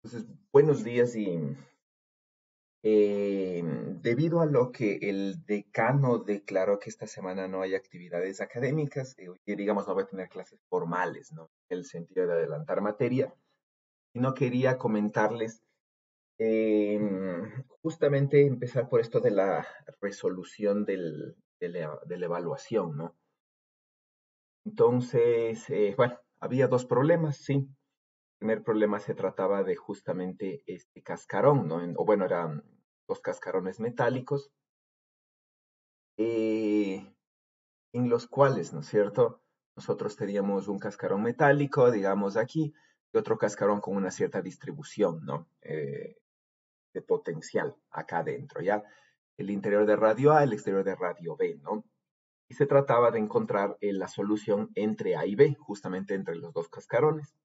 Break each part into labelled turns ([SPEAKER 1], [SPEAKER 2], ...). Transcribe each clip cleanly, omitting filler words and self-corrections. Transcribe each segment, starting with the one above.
[SPEAKER 1] Entonces, buenos días y debido a lo que el decano declaró que esta semana no hay actividades académicas, y digamos no voy a tener clases formales, ¿no? En el sentido de adelantar materia, sino quería comentarles justamente empezar por esto de la resolución de la evaluación, ¿no? Entonces, bueno, había dos problemas, sí. El primer problema se trataba de justamente este cascarón, ¿no? O bueno, eran dos cascarones metálicos, eh, en los cuales, ¿no es cierto? Nosotros teníamos un cascarón metálico, digamos aquí, y otro cascarón con una cierta distribución, ¿no? De potencial acá adentro, ¿ya? El interior de radio A, el exterior de radio B, ¿no? Y se trataba de encontrar la solución entre A y B, justamente entre los dos cascarones.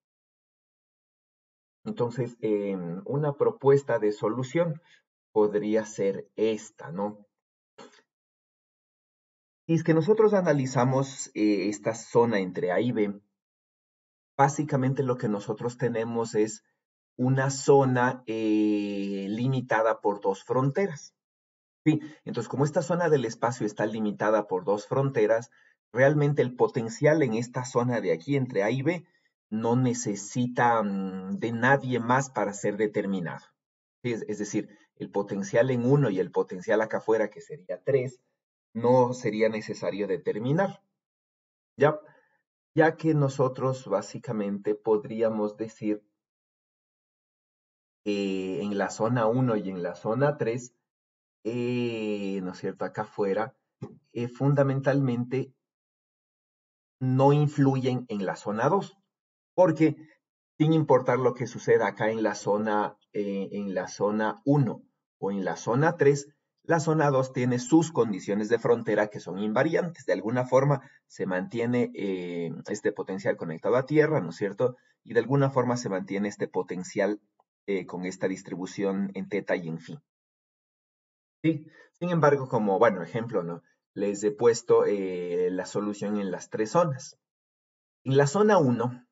[SPEAKER 1] Entonces, una propuesta de solución podría ser esta, ¿no? Y es que nosotros analizamos esta zona entre A y B, básicamente lo que nosotros tenemos es una zona limitada por dos fronteras. Sí, entonces como esta zona del espacio está limitada por dos fronteras, realmente el potencial en esta zona de aquí entre A y B no necesita de nadie más para ser determinado. Sí, es decir, el potencial en uno y el potencial acá afuera, que sería 3, no sería necesario determinar. ¿Ya? Ya que nosotros básicamente podríamos decir que en la zona uno y en la zona 3, ¿no es cierto? Acá afuera, fundamentalmente no influyen en la zona 2, porque sin importar lo que suceda acá en la zona 1 o en la zona 3, la zona 2 tiene sus condiciones de frontera que son invariantes. De alguna forma se mantiene este potencial conectado a tierra, ¿no es cierto? Y de alguna forma se mantiene este potencial con esta distribución en teta y en phi. ¿Sí? Sin embargo, como, bueno, ejemplo, ¿no? Les he puesto la solución en las tres zonas. En la zona 1,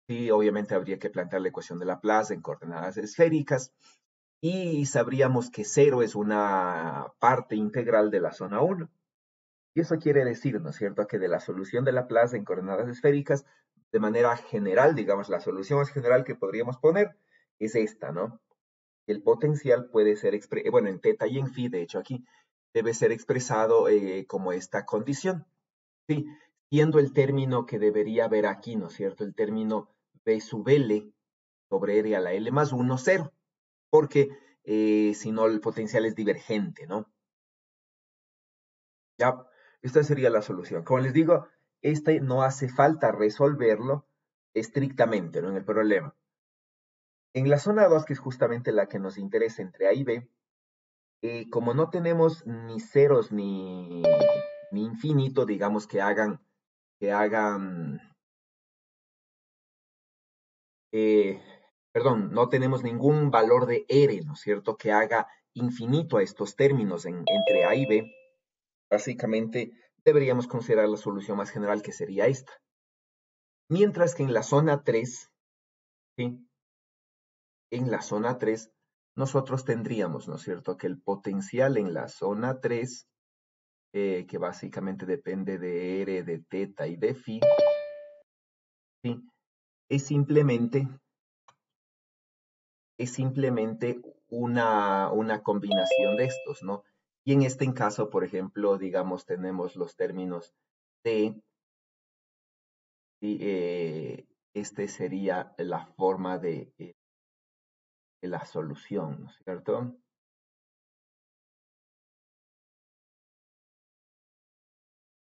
[SPEAKER 1] sí, obviamente habría que plantear la ecuación de Laplace en coordenadas esféricas y sabríamos que cero es una parte integral de la zona 1. Y eso quiere decir, ¿no es cierto?, que de la solución de Laplace en coordenadas esféricas, de manera general, digamos, la solución más general que podríamos poner es esta, ¿no? El potencial puede ser, bueno, en teta y en phi, de hecho aquí, debe ser expresado como esta condición. Sí, siendo el término que debería haber aquí, ¿no es cierto? El término B sub L sobre R a la L más 1, 0, porque si no el potencial es divergente, ¿no? Ya, esta sería la solución. Como les digo, este no hace falta resolverlo estrictamente, ¿no? En el problema. En la zona 2, que es justamente la que nos interesa entre A y B, como no tenemos ni ceros ni infinito, digamos, que hagan eh, perdón, no tenemos ningún valor de R, ¿no es cierto?, que haga infinito a estos términos entre A y B, básicamente deberíamos considerar la solución más general que sería esta. Mientras que en la zona 3, ¿sí? En la zona 3, nosotros tendríamos, ¿no es cierto?, que el potencial en la zona 3, que básicamente depende de R, de teta y de phi, ¿sí? es simplemente es simplemente una combinación de estos, ¿no? Y en este caso, por ejemplo, digamos, tenemos los términos T, y este sería la forma de la solución, ¿no es cierto?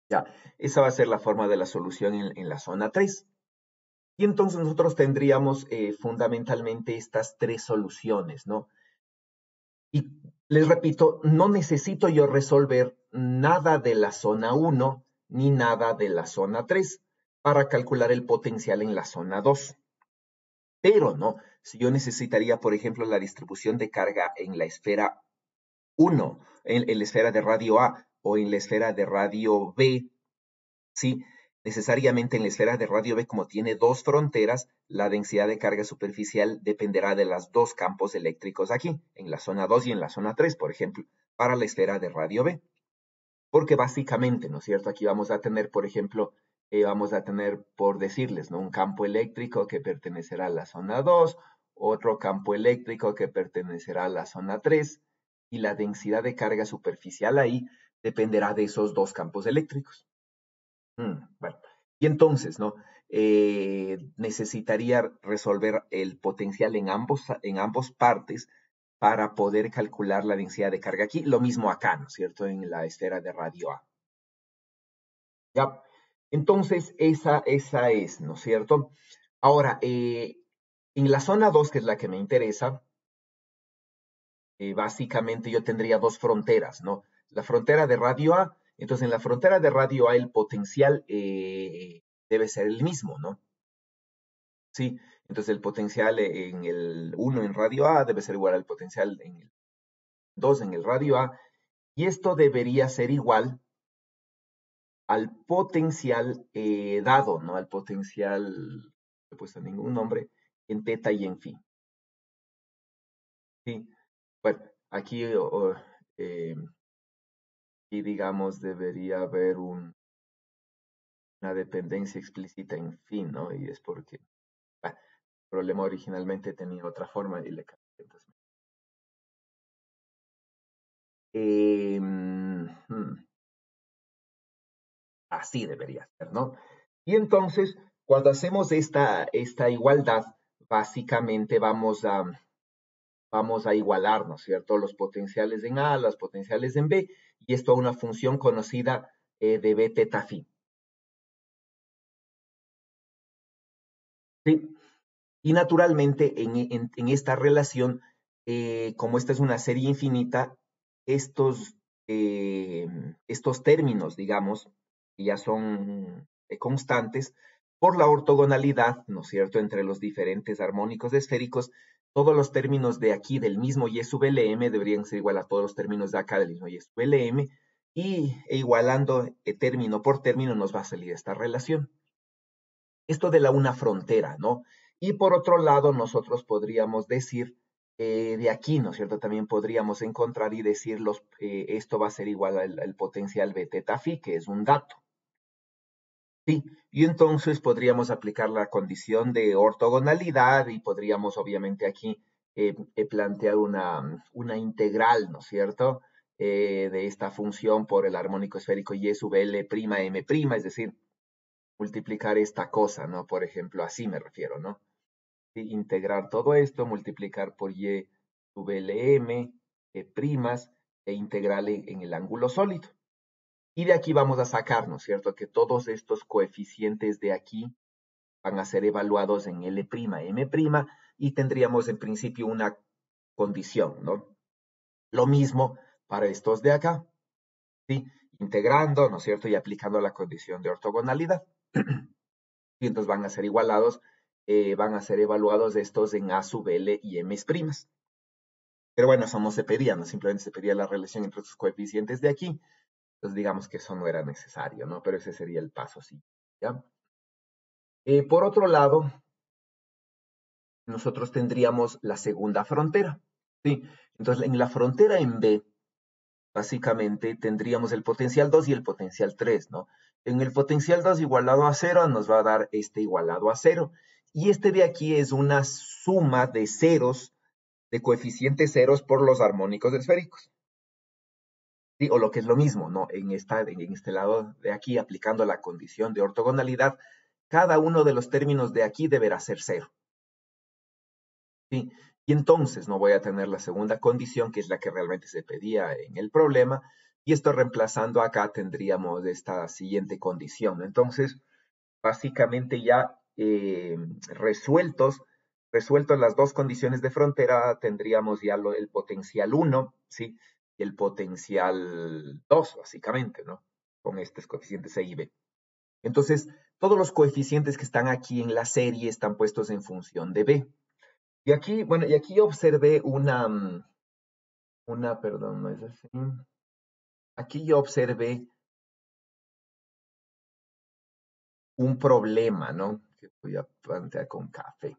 [SPEAKER 1] Ya, esa va a ser la forma de la solución en la zona 3. Y entonces nosotros tendríamos fundamentalmente estas tres soluciones, ¿no? Y les repito, no necesito yo resolver nada de la zona 1 ni nada de la zona 3 para calcular el potencial en la zona 2. Pero, ¿no? Si yo necesitaría, por ejemplo, la distribución de carga en la esfera 1, en la esfera de radio A o en la esfera de radio B, ¿sí? necesariamente en la esfera de radio B, como tiene dos fronteras, la densidad de carga superficial dependerá de los dos campos eléctricos aquí, en la zona 2 y en la zona 3, por ejemplo, para la esfera de radio B. Porque básicamente, ¿no es cierto? Aquí vamos a tener, por ejemplo, vamos a tener, por decirles, ¿no? Un campo eléctrico que pertenecerá a la zona 2, otro campo eléctrico que pertenecerá a la zona 3, y la densidad de carga superficial ahí dependerá de esos dos campos eléctricos. Bueno, y entonces, ¿no? Necesitaría resolver el potencial en ambos partes para poder calcular la densidad de carga aquí. Lo mismo acá, ¿no es cierto? En la esfera de radio A. ¿Ya? Entonces, esa es, ¿no es cierto? Ahora, en la zona 2, que es la que me interesa, básicamente yo tendría dos fronteras, ¿no? La frontera de radio A, entonces en la frontera de radio A el potencial debe ser el mismo, ¿no? Sí, entonces el potencial en el 1 en radio A debe ser igual al potencial en el 2 en el radio A, y esto debería ser igual al potencial dado, ¿no? Al potencial, no he puesto ningún nombre, en teta y en phi. Sí, bueno, aquí, aquí digamos debería haber una dependencia explícita en phi, ¿no? Y es porque bueno, el problema originalmente tenía otra forma y le cambié. Entonces, así debería ser, ¿no? Y entonces, cuando hacemos esta igualdad, básicamente vamos a igualar, ¿no es cierto? Los potenciales en A, los potenciales en B, y esto a una función conocida de B teta phi. ¿Sí? Y naturalmente, en esta relación, como esta es una serie infinita, estos, estos términos, digamos, que ya son constantes, por la ortogonalidad, ¿no es cierto?, entre los diferentes armónicos esféricos, todos los términos de aquí del mismo y sub Lm deberían ser igual a todos los términos de acá del mismo y sub Lm, y igualando término por término nos va a salir esta relación. Esto de la una frontera, ¿no? Y por otro lado, nosotros podríamos decir, de aquí, ¿no es cierto? También podríamos encontrar y decir, esto va a ser igual al potencial B teta phi, que es un dato. Sí, y entonces podríamos aplicar la condición de ortogonalidad y podríamos obviamente aquí plantear una integral, ¿no es cierto? De esta función por el armónico esférico y sub L prima M prima, es decir, multiplicar esta cosa, ¿no? Por ejemplo, así me refiero, ¿no? Sí, integrar todo esto, multiplicar por y sub Lm, primas, e integral en el ángulo sólido. Y de aquí vamos a sacar, ¿no es cierto?, que todos estos coeficientes de aquí van a ser evaluados en L', M', y tendríamos en principio una condición, ¿no? Lo mismo para estos de acá, ¿sí? Integrando, ¿no es cierto?, y aplicando la condición de ortogonalidad. Y entonces van a ser igualados, van a ser evaluados estos en A sub L y M primas. Pero bueno, eso no se pedía, ¿no? Simplemente se pedía la relación entre estos coeficientes de aquí. Entonces digamos que eso no era necesario, ¿no? Pero ese sería el paso, sí. ¿Ya? Por otro lado, nosotros tendríamos la segunda frontera, ¿sí? Entonces en la frontera en B, básicamente tendríamos el potencial 2 y el potencial 3, ¿no? En el potencial 2 igualado a 0 nos va a dar este igualado a 0. Y este de aquí es una suma de ceros, de coeficientes ceros por los armónicos esféricos. ¿Sí? O lo que es lo mismo, ¿no? En este lado de aquí, aplicando la condición de ortogonalidad, cada uno de los términos de aquí deberá ser 0. ¿Sí? Y entonces no voy a tener la segunda condición, que es la que realmente se pedía en el problema, y esto reemplazando acá tendríamos esta siguiente condición. Entonces, básicamente ya resueltas las dos condiciones de frontera, tendríamos ya el potencial 1, ¿sí? Y el potencial 2, básicamente, ¿no? Con estos coeficientes A y B. Entonces, todos los coeficientes que están aquí en la serie están puestos en función de B. Y aquí, bueno, y aquí observé perdón, no es así. Aquí yo observé un problema, ¿no? Que voy a plantear con café.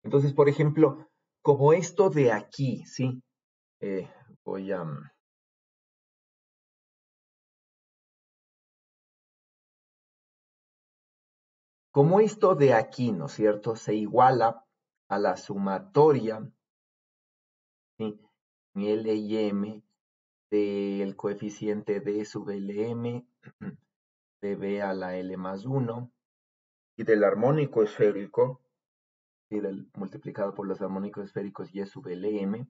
[SPEAKER 1] Entonces, por ejemplo, como esto de aquí, ¿sí? Voy a... Como esto de aquí, ¿no es cierto? Se iguala a la sumatoria, ¿sí? En L y M del coeficiente D sub LM de B a la L más 1 y del armónico esférico, ¿sí? Multiplicado por los armónicos esféricos Y sub LM,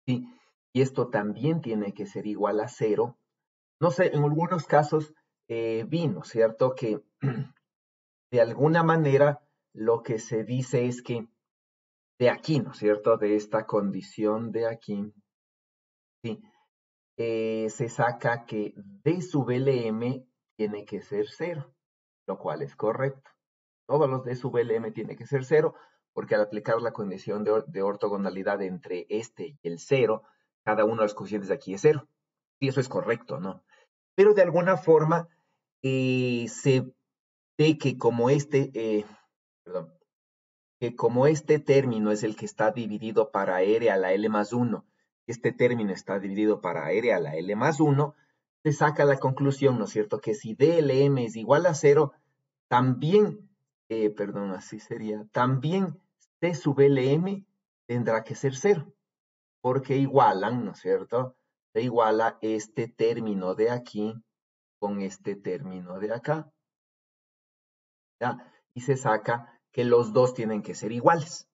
[SPEAKER 1] ¿sí? Y esto también tiene que ser igual a 0. No sé, en algunos casos vi, ¿no es cierto?, que de alguna manera lo que se dice es que de aquí, ¿no es cierto?, de esta condición de aquí, ¿sí? Se saca que D sub LM tiene que ser 0, lo cual es correcto. Todos los D sub LM tiene que ser 0, porque al aplicar la condición de ortogonalidad entre este y el 0, cada uno de los cocientes de aquí es 0. Y eso es correcto, ¿no? Pero de alguna forma se ve que como perdón, que como este término es el que está dividido para R a la L más 1, este término está dividido para R a la L más 1, se saca la conclusión, ¿no es cierto?, que si DLM es igual a 0, también, perdón, así sería, también C sub LM tendrá que ser 0, porque igualan, ¿no es cierto?, se iguala este término de aquí con este término de acá, ¿ya? Y se saca que los dos tienen que ser iguales.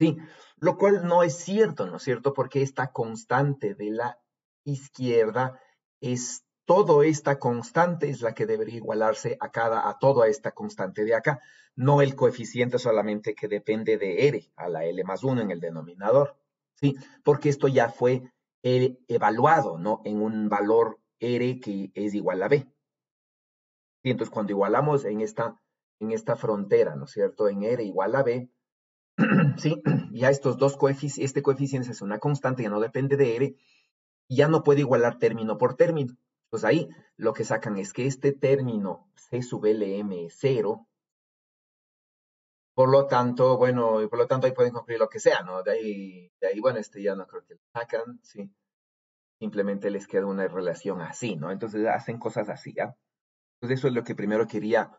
[SPEAKER 1] Sí, lo cual no es cierto, ¿no es cierto? Porque esta constante de la izquierda es toda esta constante es la que debería igualarse a toda esta constante de acá, no el coeficiente solamente que depende de R a la L más 1 en el denominador, ¿sí? Porque esto ya fue evaluado, ¿no? En un valor R que es igual a B. Y entonces cuando igualamos en esta frontera, ¿no es cierto? En R igual a B, ¿sí? Ya estos dos coeficientes, este coeficiente es una constante, ya no depende de R, y ya no puede igualar término por término. Pues ahí lo que sacan es que este término C sub LM es 0, por lo tanto, bueno, por lo tanto ahí pueden concluir lo que sea, ¿no? De ahí, bueno, ya no creo que lo sacan, ¿sí? Simplemente les queda una relación así, ¿no? Entonces hacen cosas así, ¿ya? Entonces eso es lo que primero quería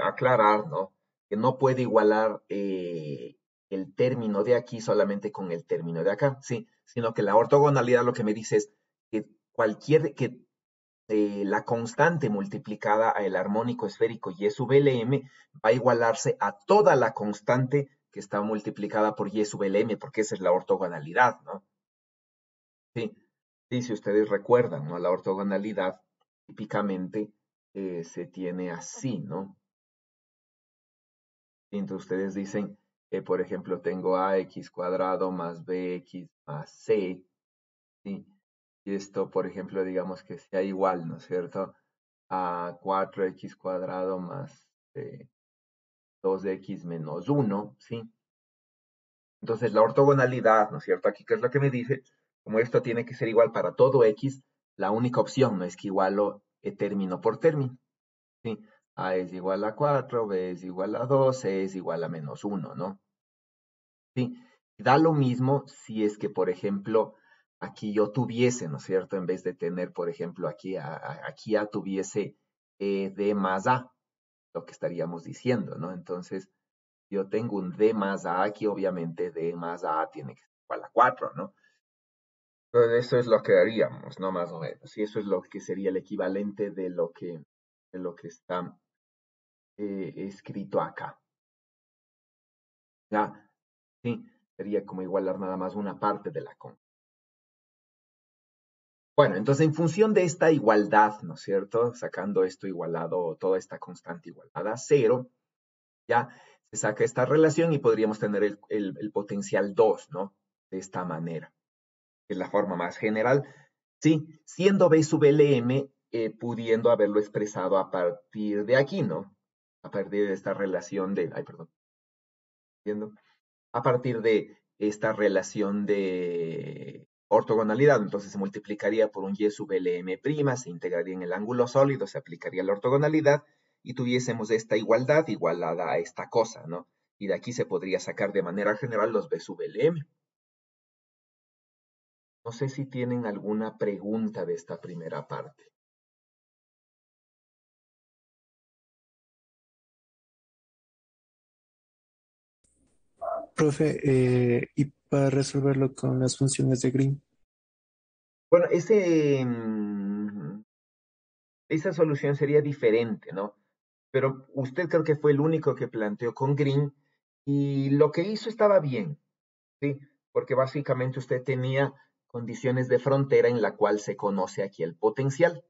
[SPEAKER 1] aclarar, ¿no? Que no puede igualar el término de aquí solamente con el término de acá, sí, sino que la ortogonalidad lo que me dice es que la constante multiplicada a el armónico esférico Y sub LM va a igualarse a toda la constante que está multiplicada por Y sub LM, porque esa es la ortogonalidad, ¿no? Sí, sí, si ustedes recuerdan, ¿no? La ortogonalidad típicamente se tiene así, ¿no? Entonces ustedes dicen, por ejemplo, tengo ax cuadrado más bx más c, ¿sí? Y esto, por ejemplo, digamos que sea igual, ¿no es cierto?, a 4x cuadrado más 2x menos 1, ¿sí? Entonces la ortogonalidad, ¿no es cierto? Aquí, ¿qué es lo que me dice? Como esto tiene que ser igual para todo x, la única opción no es que igualo término por término, ¿sí? A es igual a 4, B es igual a 2, C es igual a menos 1, ¿no? Sí, da lo mismo si es que, por ejemplo, aquí yo tuviese, ¿no es cierto? En vez de tener, por ejemplo, aquí A tuviese D más A, lo que estaríamos diciendo, ¿no? Entonces, yo tengo un D más A aquí, obviamente D más A tiene que ser igual a 4, ¿no? Entonces, eso es lo que haríamos, ¿no? Más o menos. Y eso es lo que sería el equivalente de lo que está escrito acá. ¿Ya? Sí, sería como igualar nada más una parte de la constante. Bueno, entonces en función de esta igualdad, ¿no es cierto? Sacando esto igualado, toda esta constante igualada a 0, ya se saca esta relación y podríamos tener el potencial 2, ¿no? De esta manera, que es la forma más general. Sí, siendo B sub LM, pudiendo haberlo expresado a partir de aquí, ¿no? A partir de esta relación ay, perdón, ¿entiendo? A partir de esta relación de ortogonalidad. Entonces se multiplicaría por un y sub lm', se integraría en el ángulo sólido, se aplicaría la ortogonalidad y tuviésemos esta igualdad igualada a esta cosa, ¿no? Y de aquí se podría sacar de manera general los b sub lm. No sé si tienen alguna pregunta de esta primera parte.
[SPEAKER 2] Profe, y para resolverlo con las funciones de Green.
[SPEAKER 1] Bueno, esa solución sería diferente, ¿no? Pero usted creo que fue el único que planteó con Green y lo que hizo estaba bien, ¿sí? Porque básicamente usted tenía condiciones de frontera en la cual se conoce aquí el potencial.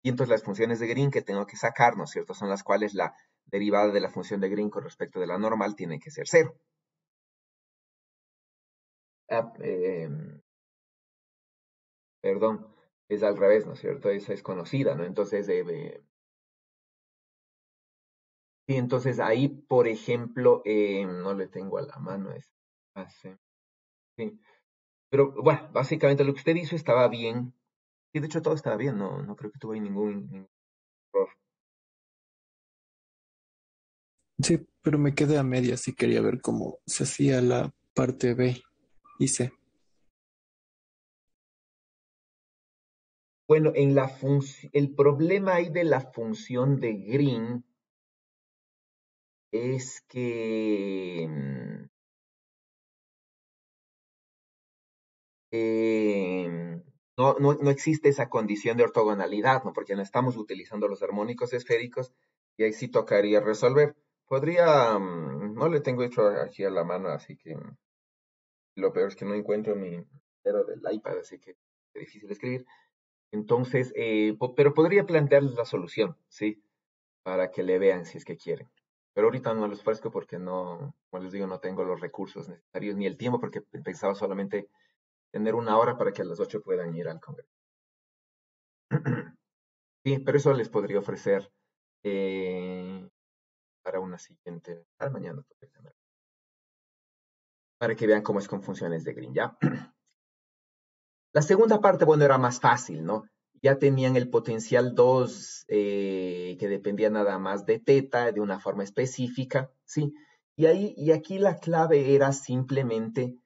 [SPEAKER 1] Y entonces las funciones de Green que tengo que sacar, ¿no es cierto? Son las cuales la derivada de la función de Green con respecto de la normal tiene que ser cero. Ah, perdón, es al revés, ¿no es cierto? Esa es conocida, ¿no? Entonces, sí, entonces ahí, por ejemplo, no le tengo a la mano esa frase, sí. Pero bueno, básicamente lo que usted hizo estaba bien. Sí, de hecho todo estaba bien, no creo que tuve ningún error.
[SPEAKER 2] Sí, pero me quedé a medias y quería ver cómo se hacía la parte B y C.
[SPEAKER 1] Bueno, el problema ahí de la función de Green es que no existe esa condición de ortogonalidad, ¿no? Porque no estamos utilizando los armónicos esféricos y ahí sí tocaría resolver. No le tengo hecho aquí a la mano, así que lo peor es que no encuentro mi entero del iPad, así que es difícil escribir. Entonces, pero podría plantearles la solución, ¿sí? Para que le vean si es que quieren. Pero ahorita no los ofrezco porque no, como les digo, no tengo los recursos necesarios ni el tiempo porque pensaba solamente tener una hora para que a las 8 puedan ir al Congreso. Sí, pero eso les podría ofrecer eh, para una siguiente, para mañana, para que vean cómo es con funciones de Green, ¿ya? La segunda parte, bueno, era más fácil, ¿no? Ya tenían el potencial 2 que dependía nada más de teta, de una forma específica, ¿sí? Y aquí la clave era simplemente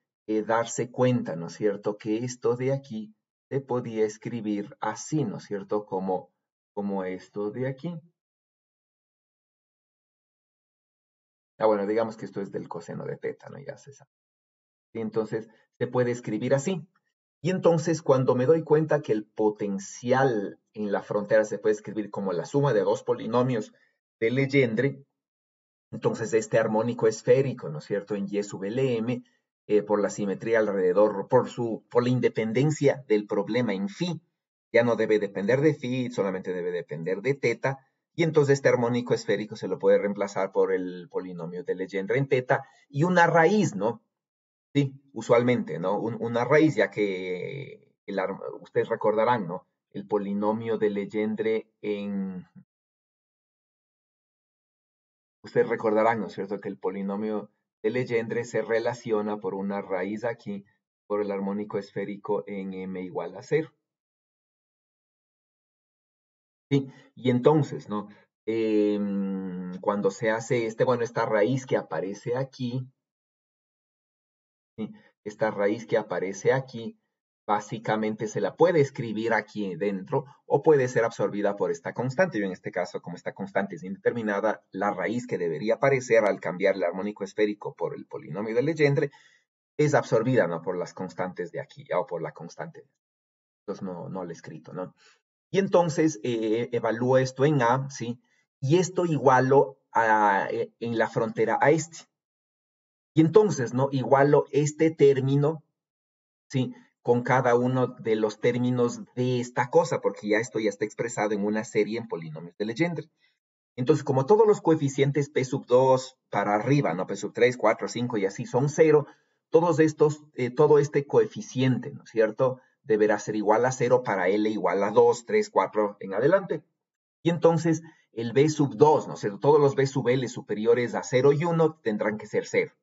[SPEAKER 1] darse cuenta, ¿no es cierto? Que esto de aquí se podía escribir así, ¿no es cierto? Como esto de aquí. Ah, bueno, digamos que esto es del coseno de teta, ¿no? Ya se sabe. Y entonces se puede escribir así. Y entonces cuando me doy cuenta que el potencial en la frontera se puede escribir como la suma de dos polinomios de Legendre, entonces este armónico esférico, ¿no es cierto?, en Y sub Lm, por la simetría alrededor, por la independencia del problema en phi, ya no debe depender de phi, solamente debe depender de teta, y entonces este armónico esférico se lo puede reemplazar por el polinomio de Legendre en teta y una raíz, ¿no? Sí, usualmente, ¿no? Una raíz, ya que ustedes recordarán, ¿no? El polinomio de Legendre ustedes recordarán, ¿no es cierto? Que el polinomio de Legendre se relaciona por una raíz aquí, por el armónico esférico en m igual a 0. Sí, y entonces, ¿no? Cuando se hace bueno, esta raíz que aparece aquí, ¿sí? Esta raíz que aparece aquí, básicamente se la puede escribir aquí dentro o puede ser absorbida por esta constante. Yo en este caso, como esta constante es indeterminada, la raíz que debería aparecer al cambiar el armónico esférico por el polinomio de Legendre es absorbida, ¿no? Por las constantes de aquí, o por la constante. Entonces no lo he escrito, ¿no? Y entonces evalúo esto en A, ¿sí? Y esto igualo en la frontera a este. Y entonces, ¿no? Igualo este término, ¿sí? Con cada uno de los términos de esta cosa, porque ya esto ya está expresado en una serie en polinomios de Legendre. Entonces, como todos los coeficientes P sub 2 para arriba, ¿no? P sub 3, 4, 5 y así son cero, todos estos, todo este coeficiente, ¿no es cierto? Deberá ser igual a 0 para L igual a 2, 3, 4 en adelante. Y entonces el B sub 2, ¿no es cierto? Todos los B sub L superiores a 0 y 1 tendrán que ser 0.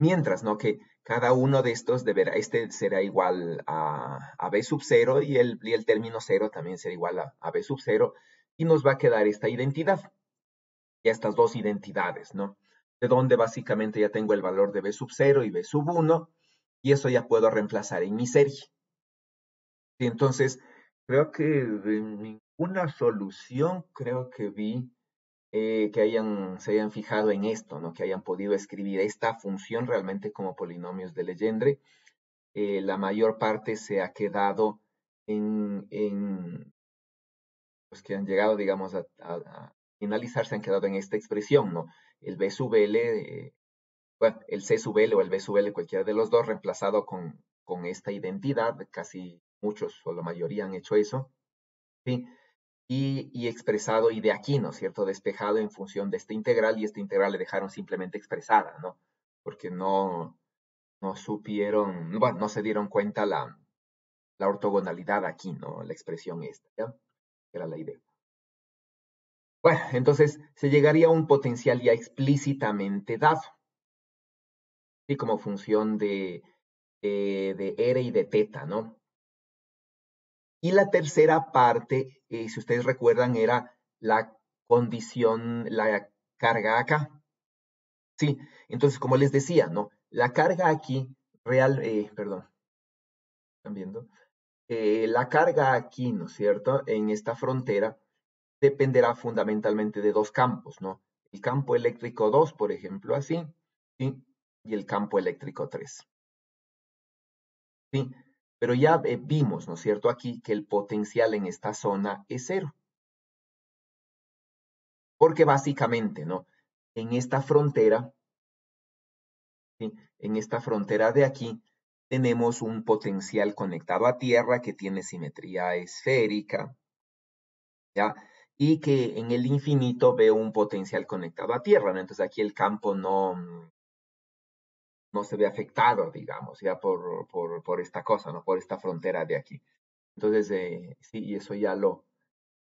[SPEAKER 1] Mientras, ¿no? Que cada uno de estos este será igual a B sub 0 y el término 0 también será igual a B sub 0 y nos va a quedar esta identidad, y estas dos identidades, ¿no? De donde básicamente ya tengo el valor de B sub 0 y B sub 1 y eso ya puedo reemplazar en mi serie. Y entonces, creo que de ninguna solución creo que vi que se hayan fijado en esto, ¿no? Que hayan podido escribir esta función realmente como polinomios de Legendre. La mayor parte se ha quedado pues que han llegado, digamos, a finalizar, se han quedado en esta expresión, ¿no? El B sub L, bueno, el C sub L o el B sub L, cualquiera de los dos, reemplazado con esta identidad, casi muchos o la mayoría han hecho eso, ¿sí? Y expresado, y de aquí, ¿no es cierto?, despejado en función de esta integral, y esta integral le dejaron simplemente expresada, ¿no? Porque no supieron, bueno, no se dieron cuenta la ortogonalidad aquí, ¿no? La expresión esta, ¿ya? Era la idea. Bueno, entonces se llegaría a un potencial ya explícitamente dado, ¿sí? Como función de R y de teta, ¿no? Y la tercera parte, si ustedes recuerdan, era la condición, la carga acá. Sí, entonces como les decía, ¿no? La carga aquí, perdón, ¿están viendo? La carga aquí, ¿no es cierto? En esta frontera dependerá fundamentalmente de dos campos, ¿no? El campo eléctrico 2, por ejemplo, así, ¿sí? Y el campo eléctrico 3, ¿sí? Pero ya vimos, ¿no es cierto? Aquí que el potencial en esta zona es cero. Porque básicamente, ¿no? En esta frontera, ¿sí? En esta frontera de aquí, tenemos un potencial conectado a tierra que tiene simetría esférica, ¿ya? Y que en el infinito veo un potencial conectado a tierra, ¿no? Entonces aquí el campo no se ve afectado, digamos, ya por esta cosa, ¿no? Por esta frontera de aquí. Entonces, sí, y eso ya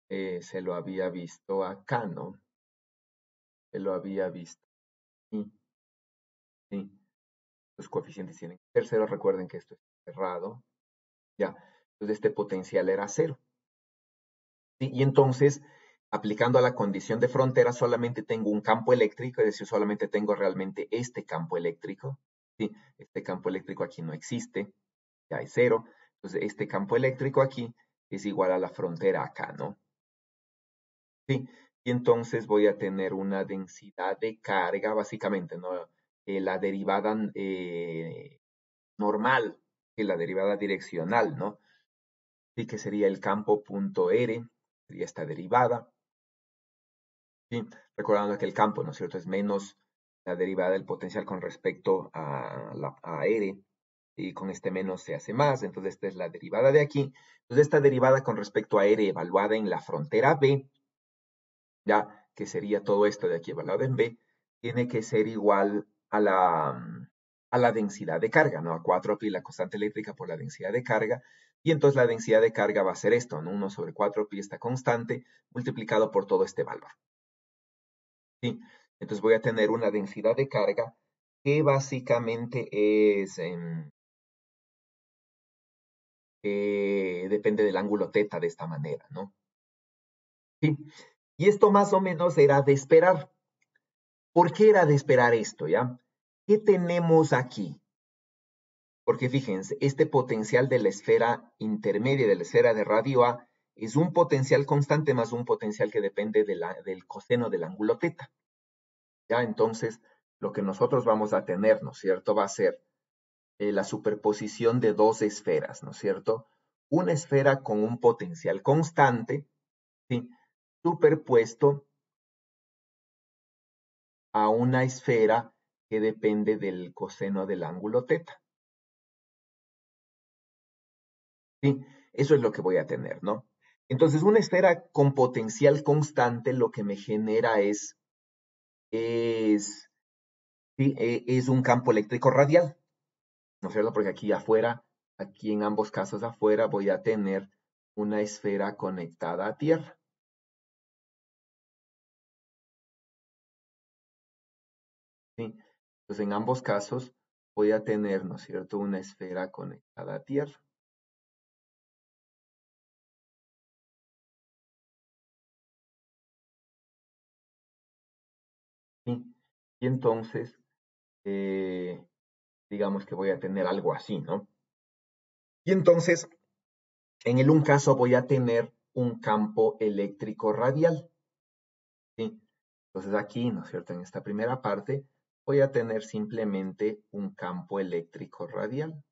[SPEAKER 1] se lo había visto acá, ¿no? Se lo había visto. Sí, sí. Los coeficientes tienen que ser cero. Recuerden que esto es cerrado. Ya. Entonces, este potencial era cero. ¿Sí? Y entonces, aplicando a la condición de frontera, solamente tengo un campo eléctrico, es decir, solamente tengo realmente este campo eléctrico. ¿Sí? Este campo eléctrico aquí no existe, ya es cero. Entonces, este campo eléctrico aquí es igual a la frontera acá, ¿no? ¿Sí? Y entonces voy a tener una densidad de carga, básicamente, ¿no? La derivada normal, que la derivada direccional, ¿no? Sí, que sería el campo punto R, sería esta derivada. ¿Sí? Recordando que el campo, ¿no es cierto?, es menos la derivada del potencial con respecto a R, y con este menos se hace más, entonces esta es la derivada de aquí. Entonces esta derivada con respecto a R evaluada en la frontera B, ya que sería todo esto de aquí evaluado en B, tiene que ser igual a la densidad de carga, ¿no? A 4pi la constante eléctrica por la densidad de carga, y entonces la densidad de carga va a ser esto, ¿no? 1 sobre 4pi esta constante, multiplicado por todo este valor. ¿Sí? Entonces voy a tener una densidad de carga que básicamente depende del ángulo teta de esta manera, ¿no? ¿Sí? Y esto más o menos era de esperar. ¿Por qué era de esperar esto, ya? ¿Qué tenemos aquí? Porque fíjense, este potencial de la esfera intermedia, de la esfera de radio A, es un potencial constante más un potencial que depende del coseno del ángulo teta. ¿Ya? Entonces, lo que nosotros vamos a tener, ¿no es cierto?, va a ser la superposición de dos esferas, ¿no es cierto? Una esfera con un potencial constante, ¿sí?, superpuesto a una esfera que depende del coseno del ángulo teta. ¿Sí? Eso es lo que voy a tener, ¿no? Entonces, una esfera con potencial constante lo que me genera es, ¿sí?, es un campo eléctrico radial, ¿no es cierto? Porque aquí afuera, aquí en ambos casos afuera, voy a tener una esfera conectada a tierra. ¿Sí? Entonces, en ambos casos voy a tener, ¿no es cierto?, una esfera conectada a Tierra. ¿Sí? Y entonces, digamos que voy a tener algo así, ¿no? Y entonces, en el un caso voy a tener un campo eléctrico radial, ¿sí? Entonces aquí, ¿no es cierto?, en esta primera parte voy a tener simplemente un campo eléctrico radial.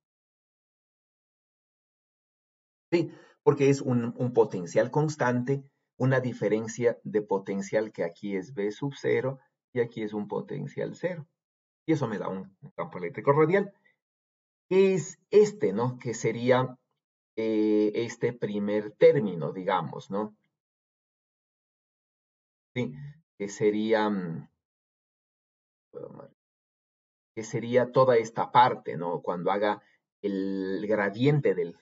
[SPEAKER 1] Sí, porque es un potencial constante, una diferencia de potencial que aquí es V sub 0 y aquí es un potencial 0. Y eso me da un campo eléctrico radial. ¿Qué es este, no? Que sería este primer término, digamos, ¿no? Sí, que sería, que sería toda esta parte, ¿no? Cuando haga el gradiente del,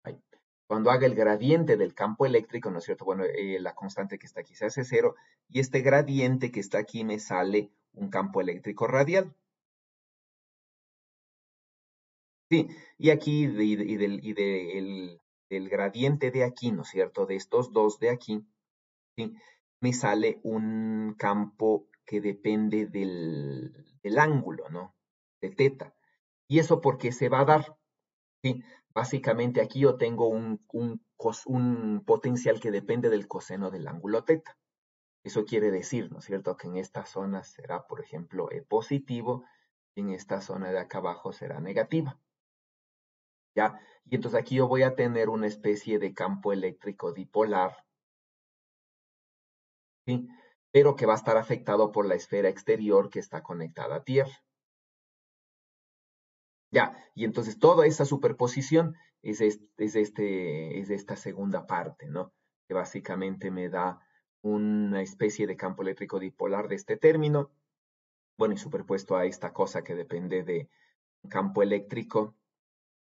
[SPEAKER 1] ay, cuando haga el gradiente del campo eléctrico, ¿no es cierto? Bueno, la constante que está aquí se hace cero y este gradiente que está aquí me sale un campo eléctrico radial. Sí, y aquí del gradiente de aquí, ¿no es cierto? De estos dos de aquí, ¿sí? Me sale un campo que depende del ángulo, ¿no? De teta. ¿Y eso por qué se va a dar? Sí, básicamente aquí yo tengo un potencial que depende del coseno del ángulo teta. Eso quiere decir, ¿no es cierto?, que en esta zona será, por ejemplo, positivo y en esta zona de acá abajo será negativa. ¿Ya? Y entonces aquí yo voy a tener una especie de campo eléctrico dipolar, ¿sí? Pero que va a estar afectado por la esfera exterior que está conectada a Tierra. Ya, y entonces toda esa superposición es esta segunda parte, ¿no? Que básicamente me da una especie de campo eléctrico dipolar de este término, bueno, y superpuesto a esta cosa que depende de un campo eléctrico.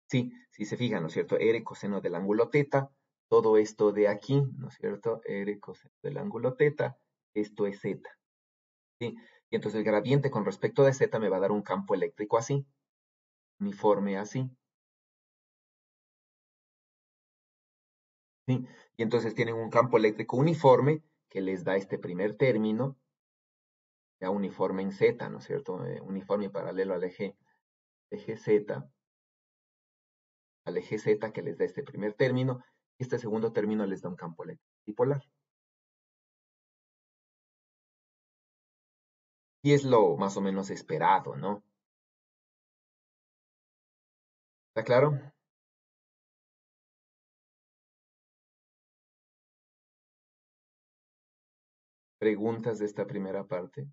[SPEAKER 1] Sí, si se fijan, ¿no es cierto? R coseno del ángulo teta, todo esto de aquí, ¿no es cierto? R coseno del ángulo teta, esto es Z, ¿sí? Y entonces el gradiente con respecto de Z me va a dar un campo eléctrico así, uniforme así. ¿Sí? Y entonces tienen un campo eléctrico uniforme que les da este primer término, ya uniforme en Z, ¿no es cierto? Uniforme paralelo eje Z, al eje Z que les da este primer término, y este segundo término les da un campo eléctrico dipolar. Y es lo más o menos esperado, ¿no? ¿Está claro? ¿Preguntas de esta primera parte?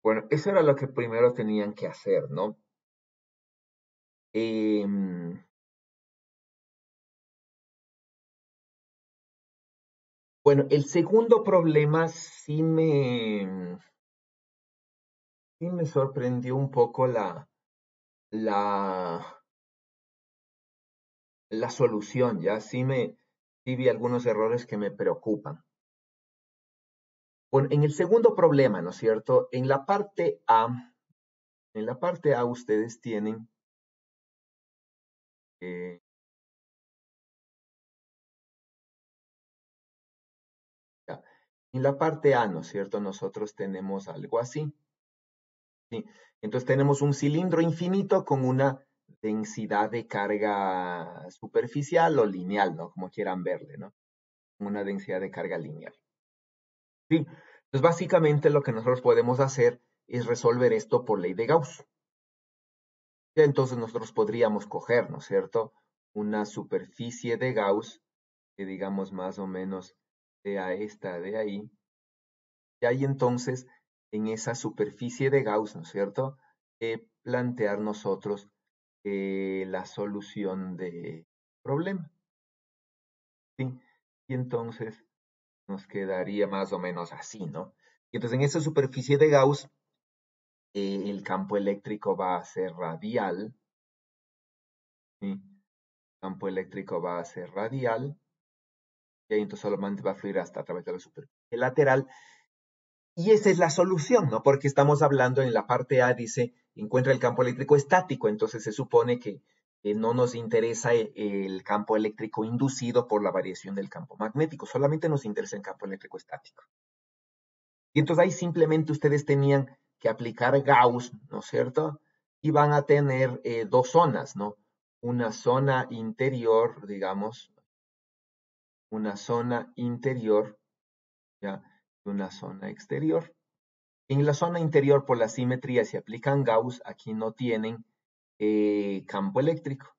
[SPEAKER 1] Bueno, eso era lo que primero tenían que hacer, ¿no? Bueno, el segundo problema sí me sorprendió un poco la, la solución, ¿ya? Sí vi algunos errores que me preocupan. Bueno, en el segundo problema, ¿no es cierto? En la parte A ustedes tienen, eh, ya, en la parte A, ¿no es cierto? Nosotros tenemos algo así, ¿sí? Entonces tenemos un cilindro infinito con una densidad de carga superficial o lineal, ¿no? Como quieran verle, ¿no? Una densidad de carga lineal. Sí. Entonces, básicamente lo que nosotros podemos hacer es resolver esto por ley de Gauss. Ya entonces nosotros podríamos coger, ¿no es cierto?, una superficie de Gauss, que digamos más o menos sea esta de ahí, y ahí entonces, en esa superficie de Gauss, ¿no es cierto?, plantear nosotros la solución del problema, ¿sí? Y entonces nos quedaría más o menos así, ¿no? Y entonces en esa superficie de Gauss el campo eléctrico va a ser radial, ¿sí? El campo eléctrico va a ser radial, y ahí entonces solamente va a fluir hasta a través de la superficie lateral. Y esa es la solución, ¿no? Porque estamos hablando en la parte A, dice, encuentra el campo eléctrico estático, entonces se supone que no nos interesa el campo eléctrico inducido por la variación del campo magnético, solamente nos interesa el campo eléctrico estático. Y entonces ahí simplemente ustedes tenían que aplicar Gauss, ¿no es cierto? Y van a tener dos zonas, ¿no? Una zona interior, digamos, una zona interior, ¿ya? Y una zona exterior. En la zona interior, por la simetría, si aplican Gauss, aquí no tienen campo eléctrico,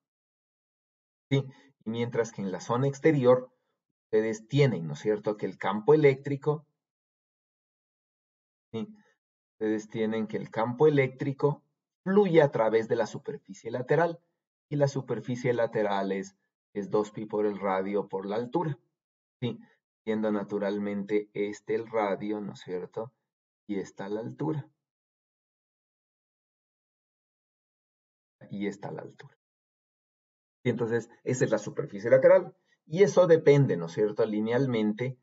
[SPEAKER 1] ¿sí? Y mientras que en la zona exterior, ustedes tienen, ¿no es cierto?, que el campo eléctrico, ¿sí? Ustedes tienen que el campo eléctrico fluye a través de la superficie lateral, y la superficie lateral es 2pi por el radio por la altura, ¿sí? Siendo naturalmente este el radio, ¿no es cierto?, y esta la altura, y esta la altura. Y entonces, esa es la superficie lateral. Y eso depende, ¿no es cierto?, linealmente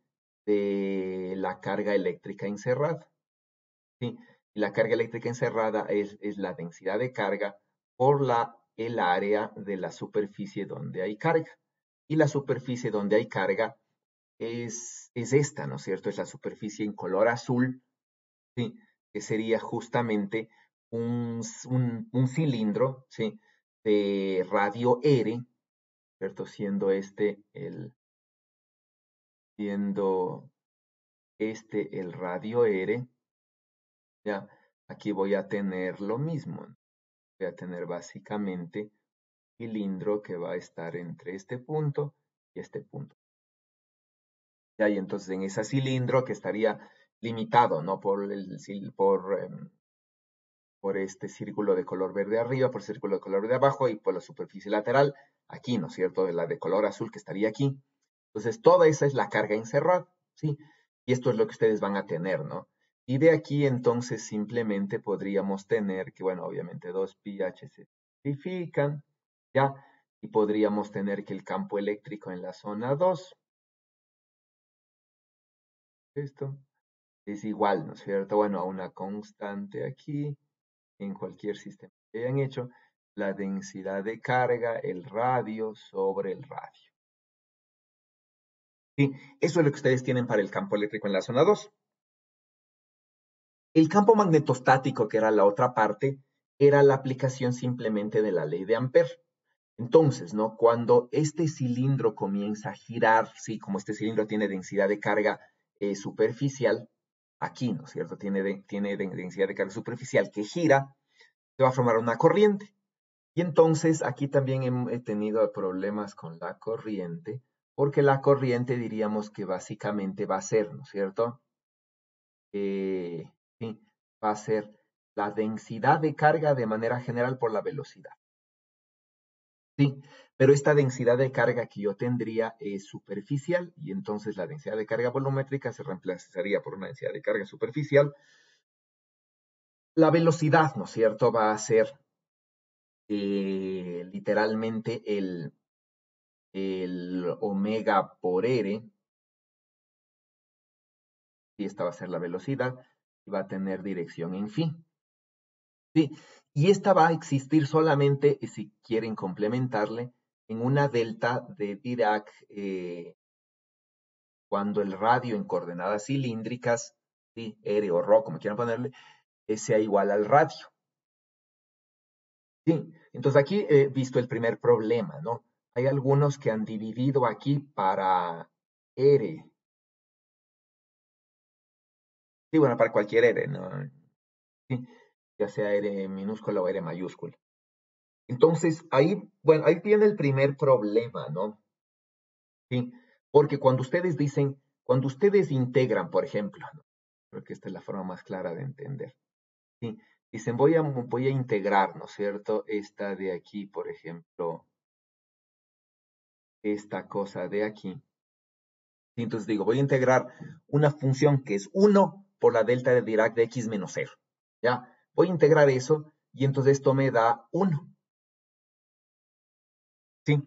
[SPEAKER 1] de la carga eléctrica encerrada, ¿sí? Y la carga eléctrica encerrada es la densidad de carga por el área de la superficie donde hay carga. Y la superficie donde hay carga es esta, ¿no es cierto? Es la superficie en color azul, ¿sí? Que sería justamente un cilindro, ¿sí? De radio R, ¿cierto? Siendo este el radio R, ya, aquí voy a tener lo mismo. Voy a tener básicamente un cilindro que va a estar entre este punto y este punto. Ya, y entonces en ese cilindro que estaría limitado, ¿no? Por este círculo de color verde arriba, por el círculo de color verde abajo y por la superficie lateral, aquí, ¿no es cierto? De la de color azul que estaría aquí. Entonces, toda esa es la carga encerrada, ¿sí? Y esto es lo que ustedes van a tener, ¿no? Y de aquí, entonces, simplemente podríamos tener que, bueno, obviamente 2πh se simplifican, ¿ya? Y podríamos tener que el campo eléctrico en la zona 2, esto, es igual, ¿no es cierto? Bueno, a una constante aquí, en cualquier sistema que hayan hecho, la densidad de carga, el radio sobre el radio. ¿Sí? Eso es lo que ustedes tienen para el campo eléctrico en la zona 2. El campo magnetostático, que era la otra parte, era la aplicación simplemente de la ley de Ampère. Entonces, ¿no? Cuando este cilindro comienza a girar, sí, como este cilindro tiene densidad de carga superficial, aquí, ¿no es cierto? Tiene densidad de carga superficial que gira, se va a formar una corriente. Y entonces aquí también he tenido problemas con la corriente, porque la corriente diríamos que básicamente va a ser, ¿no es cierto? Sí, va a ser la densidad de carga de manera general por la velocidad. Sí, pero esta densidad de carga que yo tendría es superficial y entonces la densidad de carga volumétrica se reemplazaría por una densidad de carga superficial. La velocidad, ¿no es cierto?, va a ser literalmente el omega por R, y esta va a ser la velocidad, y va a tener dirección en phi. Sí, y esta va a existir solamente, si quieren complementarle, en una delta de Dirac cuando el radio en coordenadas cilíndricas, ¿sí? R o ρ, como quieran ponerle, sea igual al radio. Sí, entonces aquí he visto el primer problema, ¿no? Hay algunos que han dividido aquí para R. Sí, bueno, para cualquier R, ¿no? Sí, ya sea R minúscula o R mayúscula. Entonces, ahí, bueno, ahí tiene el primer problema, ¿no? Sí, porque cuando ustedes integran, por ejemplo, ¿no? Creo que esta es la forma más clara de entender. Sí, dicen, voy a integrar, ¿no es cierto? Esta de aquí, por ejemplo, esta cosa de aquí. Y entonces digo, voy a integrar una función que es 1 por la delta de Dirac de x menos 0. ¿Ya? voy a integrar eso y entonces esto me da 1. ¿Sí?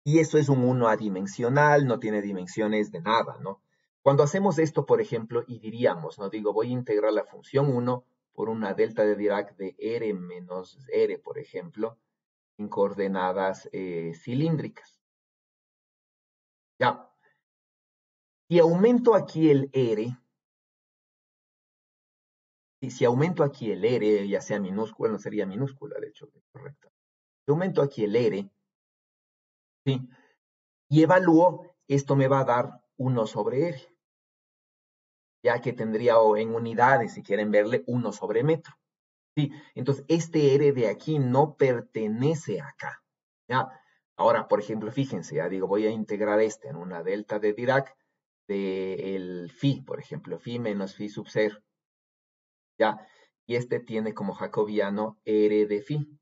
[SPEAKER 1] Y eso es un 1 adimensional, no tiene dimensiones de nada, ¿no? Cuando hacemos esto, por ejemplo, y diríamos, ¿no? Digo, voy a integrar la función 1 por una delta de Dirac de R menos R, por ejemplo, en coordenadas cilíndricas. Ya. Si aumento aquí el R, y si aumento aquí el R, ya sea minúscula, no sería minúscula, de hecho, correcto. Si aumento aquí el R, ¿sí? Y evalúo, esto me va a dar 1 sobre R, ya que tendría en unidades, si quieren verle, 1 sobre metro. ¿Sí? Entonces, este R de aquí no pertenece acá. ¿Ya? Ahora, por ejemplo, fíjense, ya digo, voy a integrar este en una delta de Dirac del phi, por ejemplo, phi menos phi sub 0. ¿Ya? Y este tiene como jacobiano R de phi.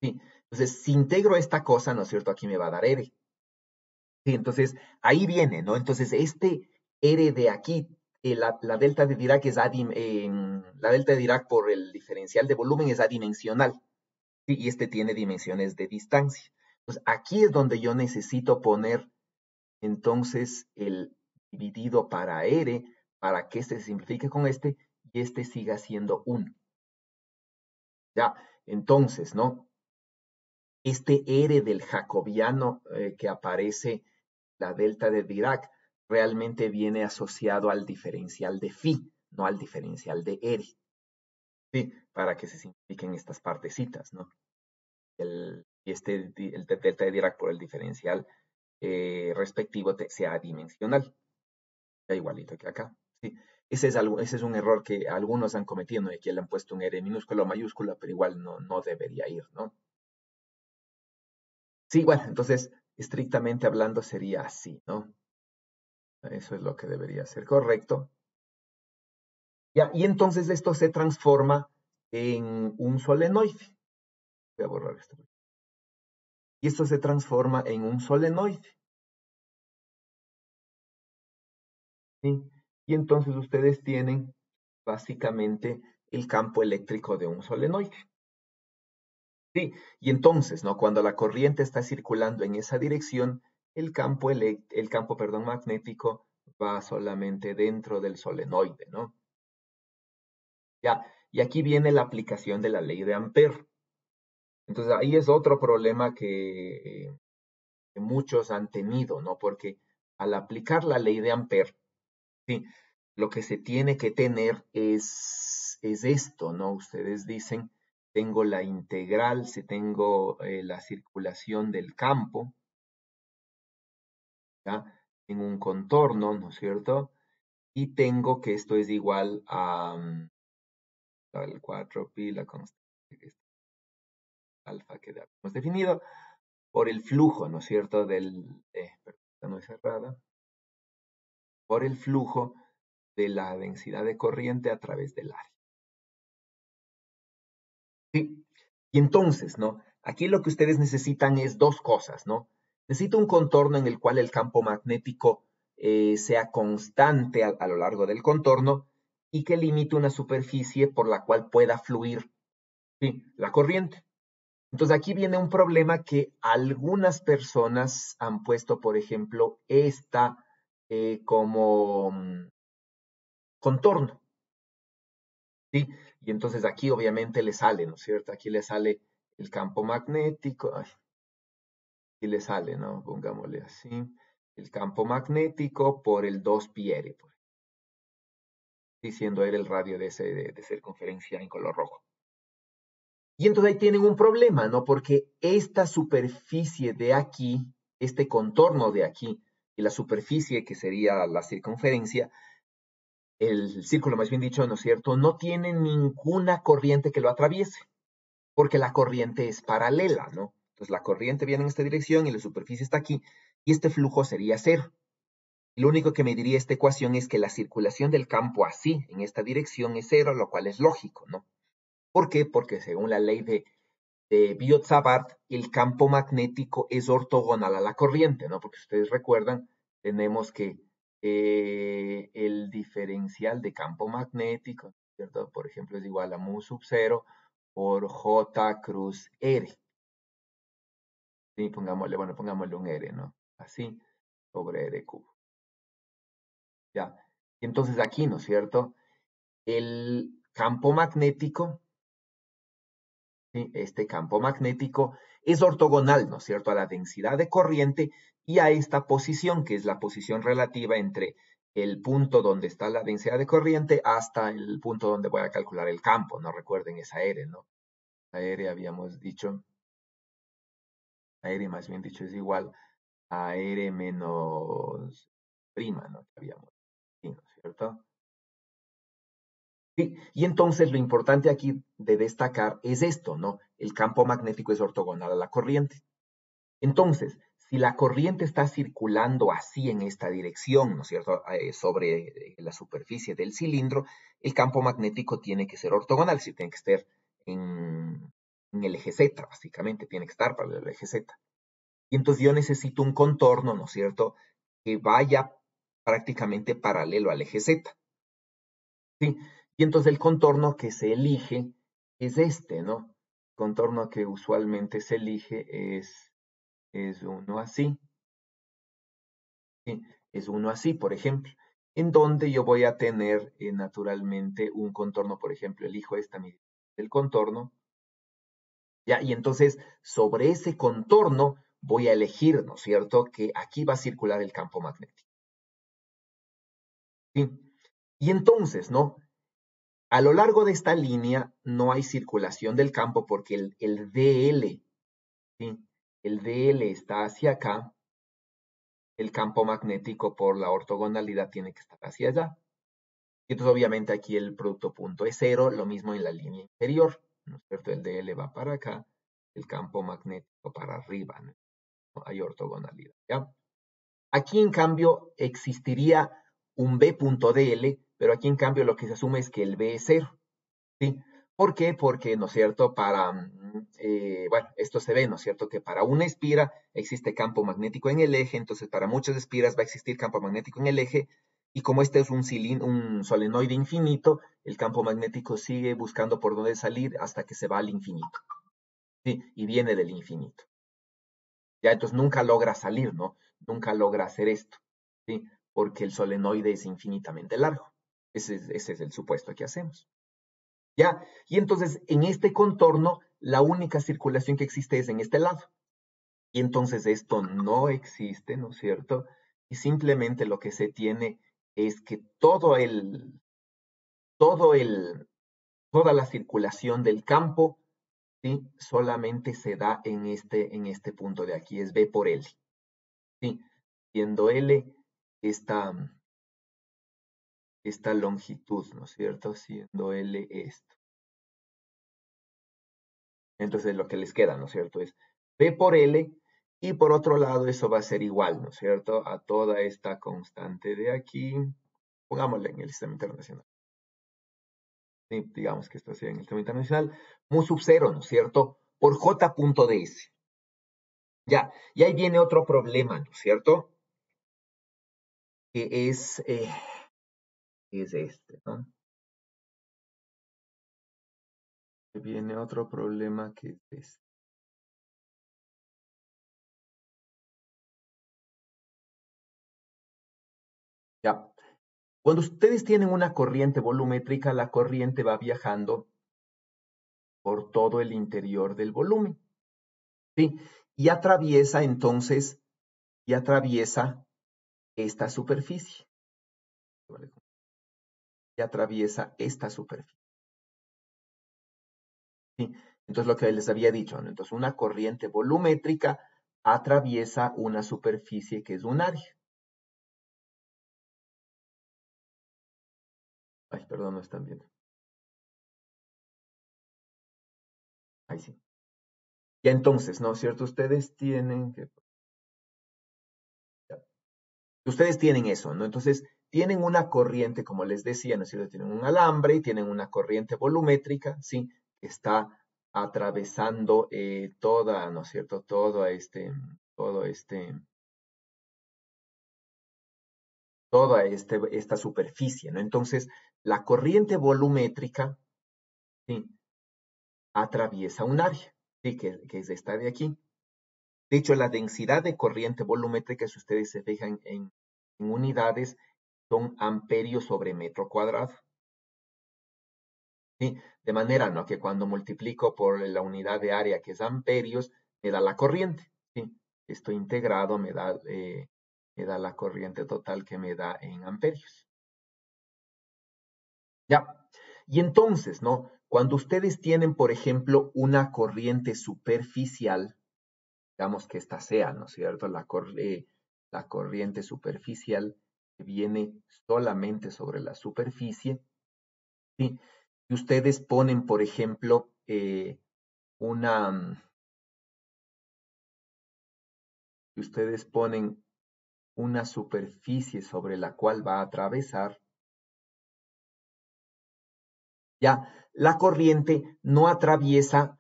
[SPEAKER 1] ¿Sí? Entonces, si integro esta cosa, ¿no es cierto? Aquí me va a dar R. Sí, entonces, ahí viene, ¿no? Entonces, este R de aquí, la delta de Dirac es la delta de Dirac por el diferencial de volumen es adimensional. ¿Sí? Y este tiene dimensiones de distancia. Entonces, aquí es donde yo necesito poner entonces el dividido para R para que este se simplifique con este y este siga siendo 1. Ya, entonces, ¿no? Este R del jacobiano que aparece, la delta de Dirac, realmente viene asociado al diferencial de phi, no al diferencial de R. ¿Sí? Para que se simplifiquen estas partecitas, ¿no? El delta de Dirac por el diferencial respectivo sea dimensional. Ya igualito que acá. ¿Sí? Ese es un error que algunos han cometido, ¿no? Y aquí le han puesto un R minúscula o mayúscula, pero igual no debería ir, ¿no? Sí, bueno, entonces, estrictamente hablando sería así, ¿no? Eso es lo que debería ser correcto. Ya, y entonces esto se transforma en un solenoide. Voy a borrar esto. Y esto se transforma en un solenoide. ¿Sí? Y entonces ustedes tienen básicamente el campo eléctrico de un solenoide. Sí, y entonces, ¿no? Cuando la corriente está circulando en esa dirección, el campo magnético va solamente dentro del solenoide, ¿no? Ya, y aquí viene la aplicación de la ley de Ampère. Entonces ahí es otro problema que muchos han tenido, ¿no? Porque al aplicar la ley de Ampère, sí, lo que se tiene que tener es esto, ¿no? Ustedes dicen, tengo la integral, si tengo la circulación del campo, ¿ya? En un contorno, ¿no es cierto? Y tengo que esto es igual al 4pi, la constante alfa que hemos definido, por el flujo, ¿no es cierto? Perdón, no es cerrada, por el flujo de la densidad de corriente a través del área. Sí. Y entonces, ¿no? Aquí lo que ustedes necesitan es dos cosas, ¿no? Necesito un contorno en el cual el campo magnético sea constante a lo largo del contorno y que limite una superficie por la cual pueda fluir, ¿sí? La corriente. Entonces aquí viene un problema que algunas personas han puesto, por ejemplo, esta como contorno, ¿sí? Y entonces aquí obviamente le sale, ¿no es cierto? Aquí le sale el campo magnético, ay, aquí le sale, ¿no? Pongámosle así, el campo magnético por el 2pi r, diciendo R el radio de circunferencia en color rojo. Y entonces ahí tienen un problema, ¿no? Porque esta superficie de aquí, este contorno de aquí, y la superficie que sería la circunferencia, el círculo más bien dicho, ¿no es cierto? No tiene ninguna corriente que lo atraviese, porque la corriente es paralela, ¿no? Entonces la corriente viene en esta dirección y la superficie está aquí, y este flujo sería cero. Lo único que me diría esta ecuación es que la circulación del campo así, en esta dirección, es cero, lo cual es lógico, ¿no? ¿Por qué? Porque según la ley de Biot-Savart, el campo magnético es ortogonal a la corriente, ¿no? Porque si ustedes recuerdan, tenemos que el diferencial de campo magnético ¿cierto? Por ejemplo, es igual a mu sub 0 por J cruz R. Sí, pongámosle, bueno, pongámosle un R, ¿no? Así, sobre R cubo. Ya. Y entonces aquí, ¿no es cierto? El campo magnético, ¿sí? Este campo magnético es ortogonal, ¿no es cierto?, a la densidad de corriente y a esta posición, que es la posición relativa entre el punto donde está la densidad de corriente hasta el punto donde voy a calcular el campo, ¿no? Recuerden esa R, ¿no? La R habíamos dicho, la R más bien dicho es igual a R menos prima, ¿no? Que habíamos dicho, ¿no es cierto? Sí, y entonces lo importante aquí de destacar es esto, ¿no? El campo magnético es ortogonal a la corriente. Entonces, si la corriente está circulando así en esta dirección, ¿no es cierto?, sobre la superficie del cilindro, el campo magnético tiene que ser ortogonal, es decir, tiene que estar en el eje Z, básicamente, tiene que estar para el eje Z. Y entonces yo necesito un contorno, ¿no es cierto?, que vaya prácticamente paralelo al eje Z. ¿Sí? Y entonces el contorno que se elige es este, ¿no? El contorno que usualmente se elige es uno así, ¿sí? Es uno así, por ejemplo, en donde yo voy a tener naturalmente un contorno, por ejemplo, elijo esta medida del contorno, ¿ya? Y entonces sobre ese contorno voy a elegir, ¿no es cierto?, que aquí va a circular el campo magnético, ¿sí? Y entonces, ¿no? A lo largo de esta línea no hay circulación del campo porque el DL, ¿sí? El DL está hacia acá, el campo magnético por la ortogonalidad tiene que estar hacia allá. Y entonces obviamente aquí el producto punto es cero, lo mismo en la línea inferior, ¿no es cierto? El DL va para acá, el campo magnético para arriba, ¿no? Hay ortogonalidad, ¿ya? Aquí en cambio existiría un B.dl, pero aquí en cambio lo que se asume es que el B es cero. ¿Sí? ¿Por qué? Porque, ¿no es cierto?, bueno, esto se ve, ¿no es cierto?, que para una espira existe campo magnético en el eje, entonces para muchas espiras va a existir campo magnético en el eje, y como este es un solenoide infinito, el campo magnético sigue buscando por dónde salir hasta que se va al infinito, ¿sí? Y viene del infinito. Ya, entonces nunca logra salir, ¿no? Nunca logra hacer esto, ¿sí? Porque el solenoide es infinitamente largo. Ese es el supuesto que hacemos. ¿Ya? Y entonces en este contorno la única circulación que existe es en este lado. Y entonces esto no existe, ¿no es cierto? Y simplemente lo que se tiene es que todo el, toda la circulación del campo, ¿sí? Solamente se da en este punto de aquí, es B por L, ¿sí? Siendo L esta, esta longitud, ¿no es cierto? Siendo L esto. Entonces lo que les queda, ¿no es cierto?, es P por L, y por otro lado eso va a ser igual, ¿no es cierto?, a toda esta constante de aquí, pongámosle en el sistema internacional. Sí, digamos que esto sea en el sistema internacional, mu sub 0, ¿no es cierto?, por J.ds. Ya, y ahí viene otro problema, ¿no es cierto?, que es este, ¿no? Viene otro problema que es este. Ya, cuando ustedes tienen una corriente volumétrica, la corriente va viajando por todo el interior del volumen, ¿sí? Y atraviesa entonces, y atraviesa esta superficie, y atraviesa esta superficie, ¿sí? Entonces lo que les había dicho, ¿no? Entonces una corriente volumétrica atraviesa una superficie que es un área. Ay, perdón, no están viendo. Ahí sí. Y entonces, ¿no es cierto? Ustedes tienen eso, ¿no? Entonces, tienen una corriente, como les decía, ¿no es cierto? Tienen un alambre y tienen una corriente volumétrica, ¿sí? Que está atravesando toda, ¿no es cierto? Toda esta superficie, ¿no? Entonces, la corriente volumétrica, ¿sí?, atraviesa un área, ¿sí?, que es esta de aquí. De hecho, la densidad de corriente volumétrica, si ustedes se fijan en unidades, son amperios sobre metro cuadrado. ¿Sí? De manera, ¿no?, que cuando multiplico por la unidad de área, que es amperios, me da la corriente. ¿Sí? Esto integrado me da la corriente total que me da en amperios. ¿Ya? Y entonces, ¿no?, cuando ustedes tienen, por ejemplo, una corriente superficial, digamos que esta sea, ¿no es cierto?, la corriente superficial que viene solamente sobre la superficie, ¿sí?, y ustedes ponen, por ejemplo, una, ustedes ponen una superficie sobre la cual va a atravesar, ya, la corriente no atraviesa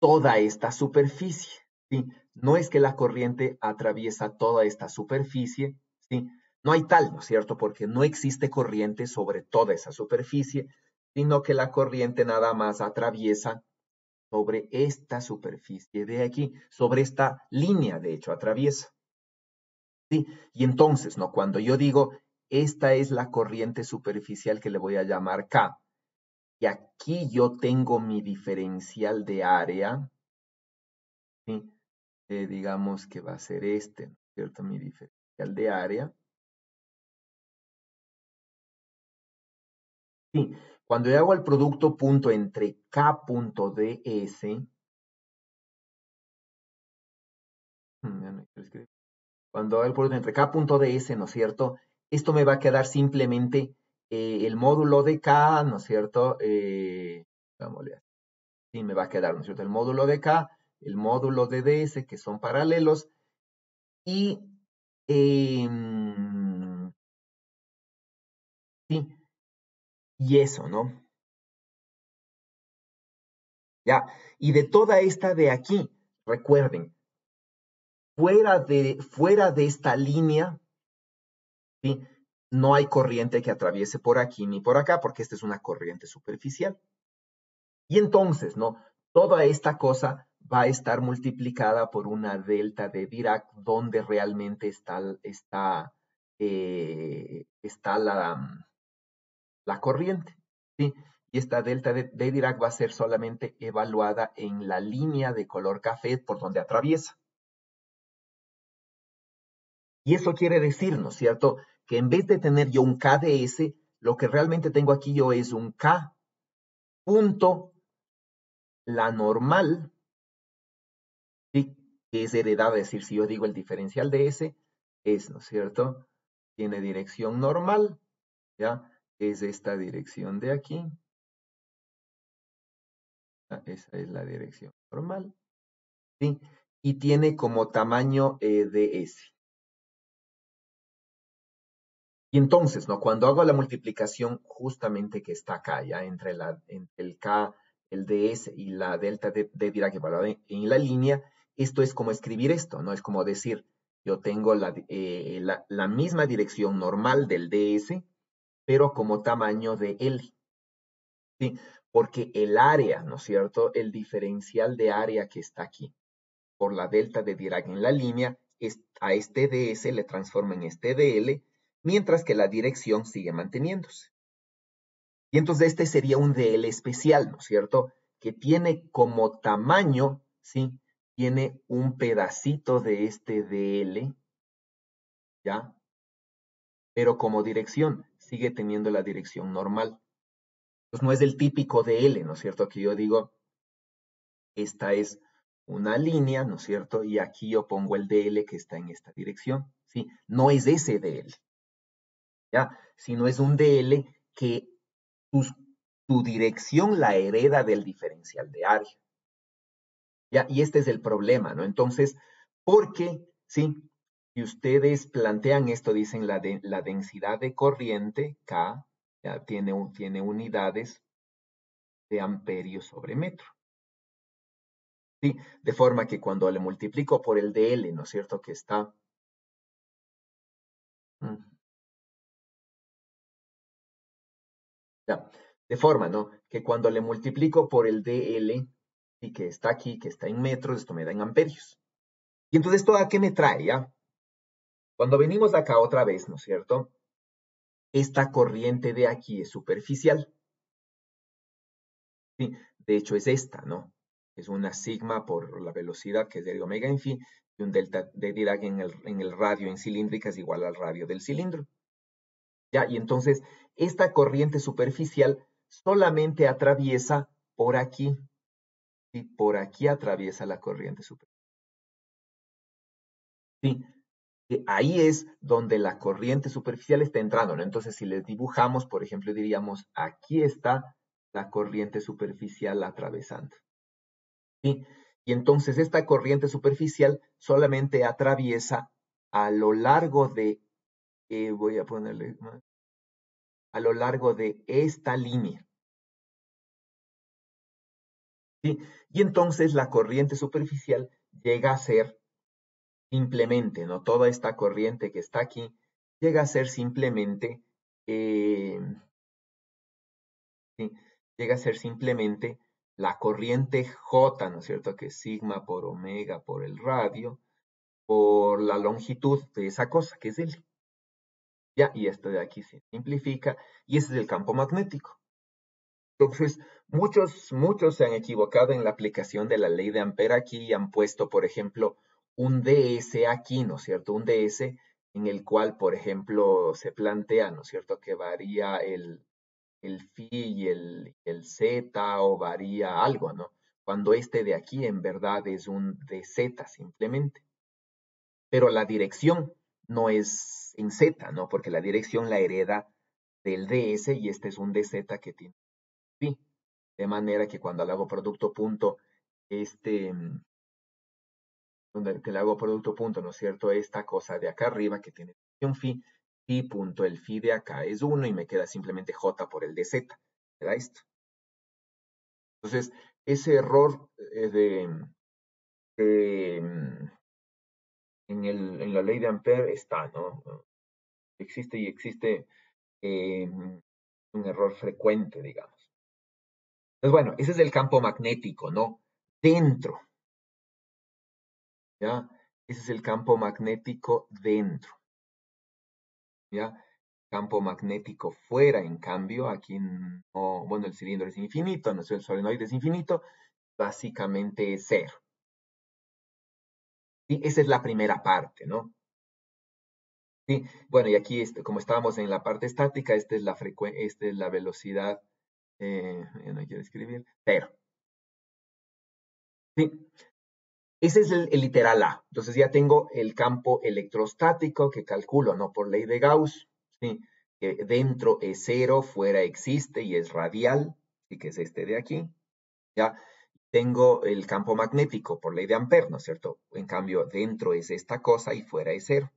[SPEAKER 1] toda esta superficie, ¿sí? No es que la corriente atraviesa toda esta superficie, ¿sí? No hay tal, ¿no es cierto?, porque no existe corriente sobre toda esa superficie, sino que la corriente nada más atraviesa sobre esta superficie de aquí, sobre esta línea, de hecho, atraviesa. ¿Sí? Y entonces, ¿no?, cuando yo digo, esta es la corriente superficial que le voy a llamar K, y aquí yo tengo mi diferencial de área, ¿sí? Digamos que va a ser este, ¿no es cierto?, mi diferencial de área. Sí, cuando yo hago el producto punto entre K punto ds, ya no quiero escribir. Cuando hago el producto entre K punto ds, ¿no es cierto?, esto me va a quedar simplemente el módulo de K, ¿no es cierto?, vámonos, sí, me va a quedar, ¿no es cierto?, el módulo de K, el módulo de ds, que son paralelos, y sí, y eso, ¿no? Ya, y de toda esta de aquí, recuerden, fuera de esta línea, ¿sí?, no hay corriente que atraviese por aquí ni por acá, porque esta es una corriente superficial. Y entonces, ¿no?, toda esta cosa va a estar multiplicada por una delta de Dirac, donde realmente está la corriente, ¿sí? Y esta delta de Dirac va a ser solamente evaluada en la línea de color café por donde atraviesa. Y eso quiere decir, ¿no es cierto?, que en vez de tener yo un KdS, lo que realmente tengo aquí yo es un K punto la normal, ¿sí?, que es heredada, es decir, si yo digo el diferencial de S, es, ¿no es cierto?, tiene dirección normal, ¿ya? Es esta dirección de aquí. Esa es la dirección normal, ¿sí? Y tiene como tamaño ds. Y entonces, ¿no?, cuando hago la multiplicación justamente que está acá, ya, entre el K, el ds y la delta de Dirac evaluada en la línea, esto es como escribir esto, ¿no? Es como decir, yo tengo la misma dirección normal del ds, pero como tamaño de L, ¿sí? Porque el área, ¿no es cierto?, el diferencial de área que está aquí, por la delta de Dirac en la línea, a este ds le transforma en este dl, mientras que la dirección sigue manteniéndose. Y entonces este sería un dl especial, ¿no es cierto?, que tiene como tamaño, ¿sí?, tiene un pedacito de este dl, ¿ya? Pero como dirección, sigue teniendo la dirección normal. Pues no es el típico dl, ¿no es cierto?, que yo digo, esta es una línea, ¿no es cierto?, y aquí yo pongo el dl que está en esta dirección, ¿sí? No es ese dl, ¿ya?, sino es un dl que tu dirección la hereda del diferencial de área, ¿ya? Y este es el problema, ¿no? Entonces, porque, ¿sí?, si ustedes plantean esto, dicen la densidad de corriente, K, ya tiene unidades de amperio sobre metro, ¿sí? De forma que cuando le multiplico por el dl, ¿no es cierto?, que está... Ya. De forma, ¿no? Que cuando le multiplico por el dl, y que está aquí, que está en metros, esto me da en amperios. Y entonces, ¿esto a qué me trae, ya? Cuando venimos acá otra vez, ¿no es cierto? Esta corriente de aquí es superficial. ¿Sí? De hecho, es esta, ¿no? Es una sigma por la velocidad, que es de omega en phi, y un delta de Dirac en el radio en cilíndrica es igual al radio del cilindro. ¿Ya? Y entonces, esta corriente superficial solamente atraviesa por aquí. ¿Sí? Por aquí atraviesa la corriente superficial. ¿Sí? Ahí es donde la corriente superficial está entrando, ¿no? Entonces, si les dibujamos, por ejemplo, diríamos, aquí está la corriente superficial atravesando. ¿Sí? Y entonces esta corriente superficial solamente atraviesa a lo largo de, voy a ponerle más, a lo largo de esta línea. ¿Sí? Y entonces la corriente superficial llega a ser simplemente, ¿no? Toda esta corriente que está aquí llega a ser simplemente, eh, ¿sí? Llega a ser simplemente la corriente J, ¿no es cierto? Que es sigma por omega por el radio, por la longitud de esa cosa, que es L. Ya, y esto de aquí se simplifica, y ese es el campo magnético. Entonces, muchos se han equivocado en la aplicación de la ley de Ampere aquí y han puesto, por ejemplo, un ds aquí, ¿no es cierto? Un ds en el cual, por ejemplo, se plantea, ¿no es cierto?, que varía el phi y el z o varía algo, ¿no? Cuando este de aquí en verdad es un dz simplemente. Pero la dirección no es en z, ¿no? Porque la dirección la hereda del ds y este es un dz que tiene phi. De manera que cuando le hago producto punto, este, donde que le hago producto punto, ¿no es cierto? Esta cosa de acá arriba que tiene dirección phi, phi punto, el phi de acá es 1 y me queda simplemente j por el dz. ¿Verdad esto? Entonces, ese error de en la ley de Ampere está, ¿no? Existe y existe un error frecuente, digamos. Entonces, bueno, ese es el campo magnético, ¿no? Dentro, ¿ya? Ese es el campo magnético dentro, ¿ya? Campo magnético fuera, en cambio, aquí no, bueno, el cilindro es infinito, no sé, el solenoide es infinito, básicamente es cero. Y esa es la primera parte, ¿no? Sí, bueno, y aquí, como estábamos en la parte estática, esta es la velocidad, ya no quiero escribir, cero. Sí, ese es el literal A. Entonces ya tengo el campo electrostático que calculo, ¿no? Por ley de Gauss, ¿sí? Que dentro es cero, fuera existe y es radial, ¿sí? Que es este de aquí. Ya tengo el campo magnético por ley de Ampere, ¿no es cierto? En cambio, dentro es esta cosa y fuera es cero.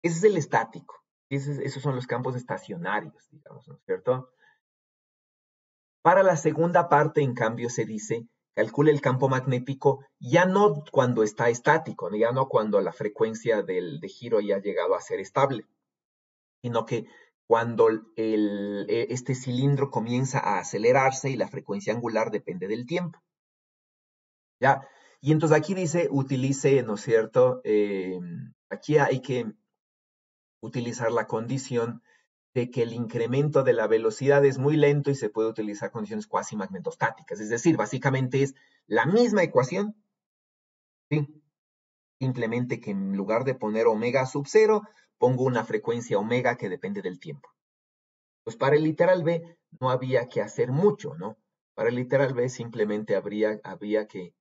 [SPEAKER 1] Ese es el estático. Esos son los campos estacionarios, digamos, ¿no es cierto? Para la segunda parte, en cambio, se dice, calcule el campo magnético ya no cuando está estático, ya no cuando la frecuencia de giro ya ha llegado a ser estable, sino que cuando este cilindro comienza a acelerarse y la frecuencia angular depende del tiempo. ¿Ya? Y entonces aquí dice, utilice, ¿no es cierto? Aquí hay que utilizar la condición de que el incremento de la velocidad es muy lento y se puede utilizar condiciones cuasi magnetostáticas. Es decir, básicamente es la misma ecuación, ¿sí? Simplemente que en lugar de poner omega sub cero, pongo una frecuencia omega que depende del tiempo. Pues para el literal B no había que hacer mucho, ¿no? Para el literal B simplemente había que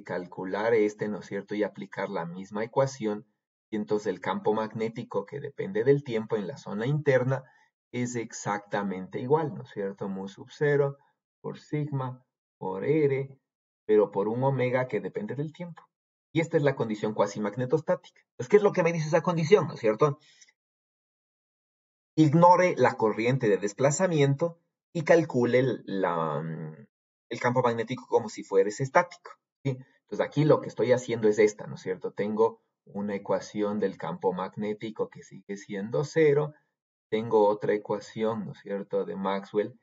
[SPEAKER 1] calcular ¿no es cierto? Y aplicar la misma ecuación. Y entonces el campo magnético que depende del tiempo en la zona interna es exactamente igual, ¿no es cierto? Mu sub 0 por sigma por R, pero por un omega que depende del tiempo. Y esta es la condición cuasi magnetostática. Pues, ¿qué es lo que me dice esa condición, no es cierto? Ignore la corriente de desplazamiento y calcule el campo magnético como si fuera estático, ¿sí? Entonces aquí lo que estoy haciendo es esta, ¿no es cierto? Tengo una ecuación del campo magnético que sigue siendo cero tengo otra ecuación, ¿no es cierto?, de Maxwell,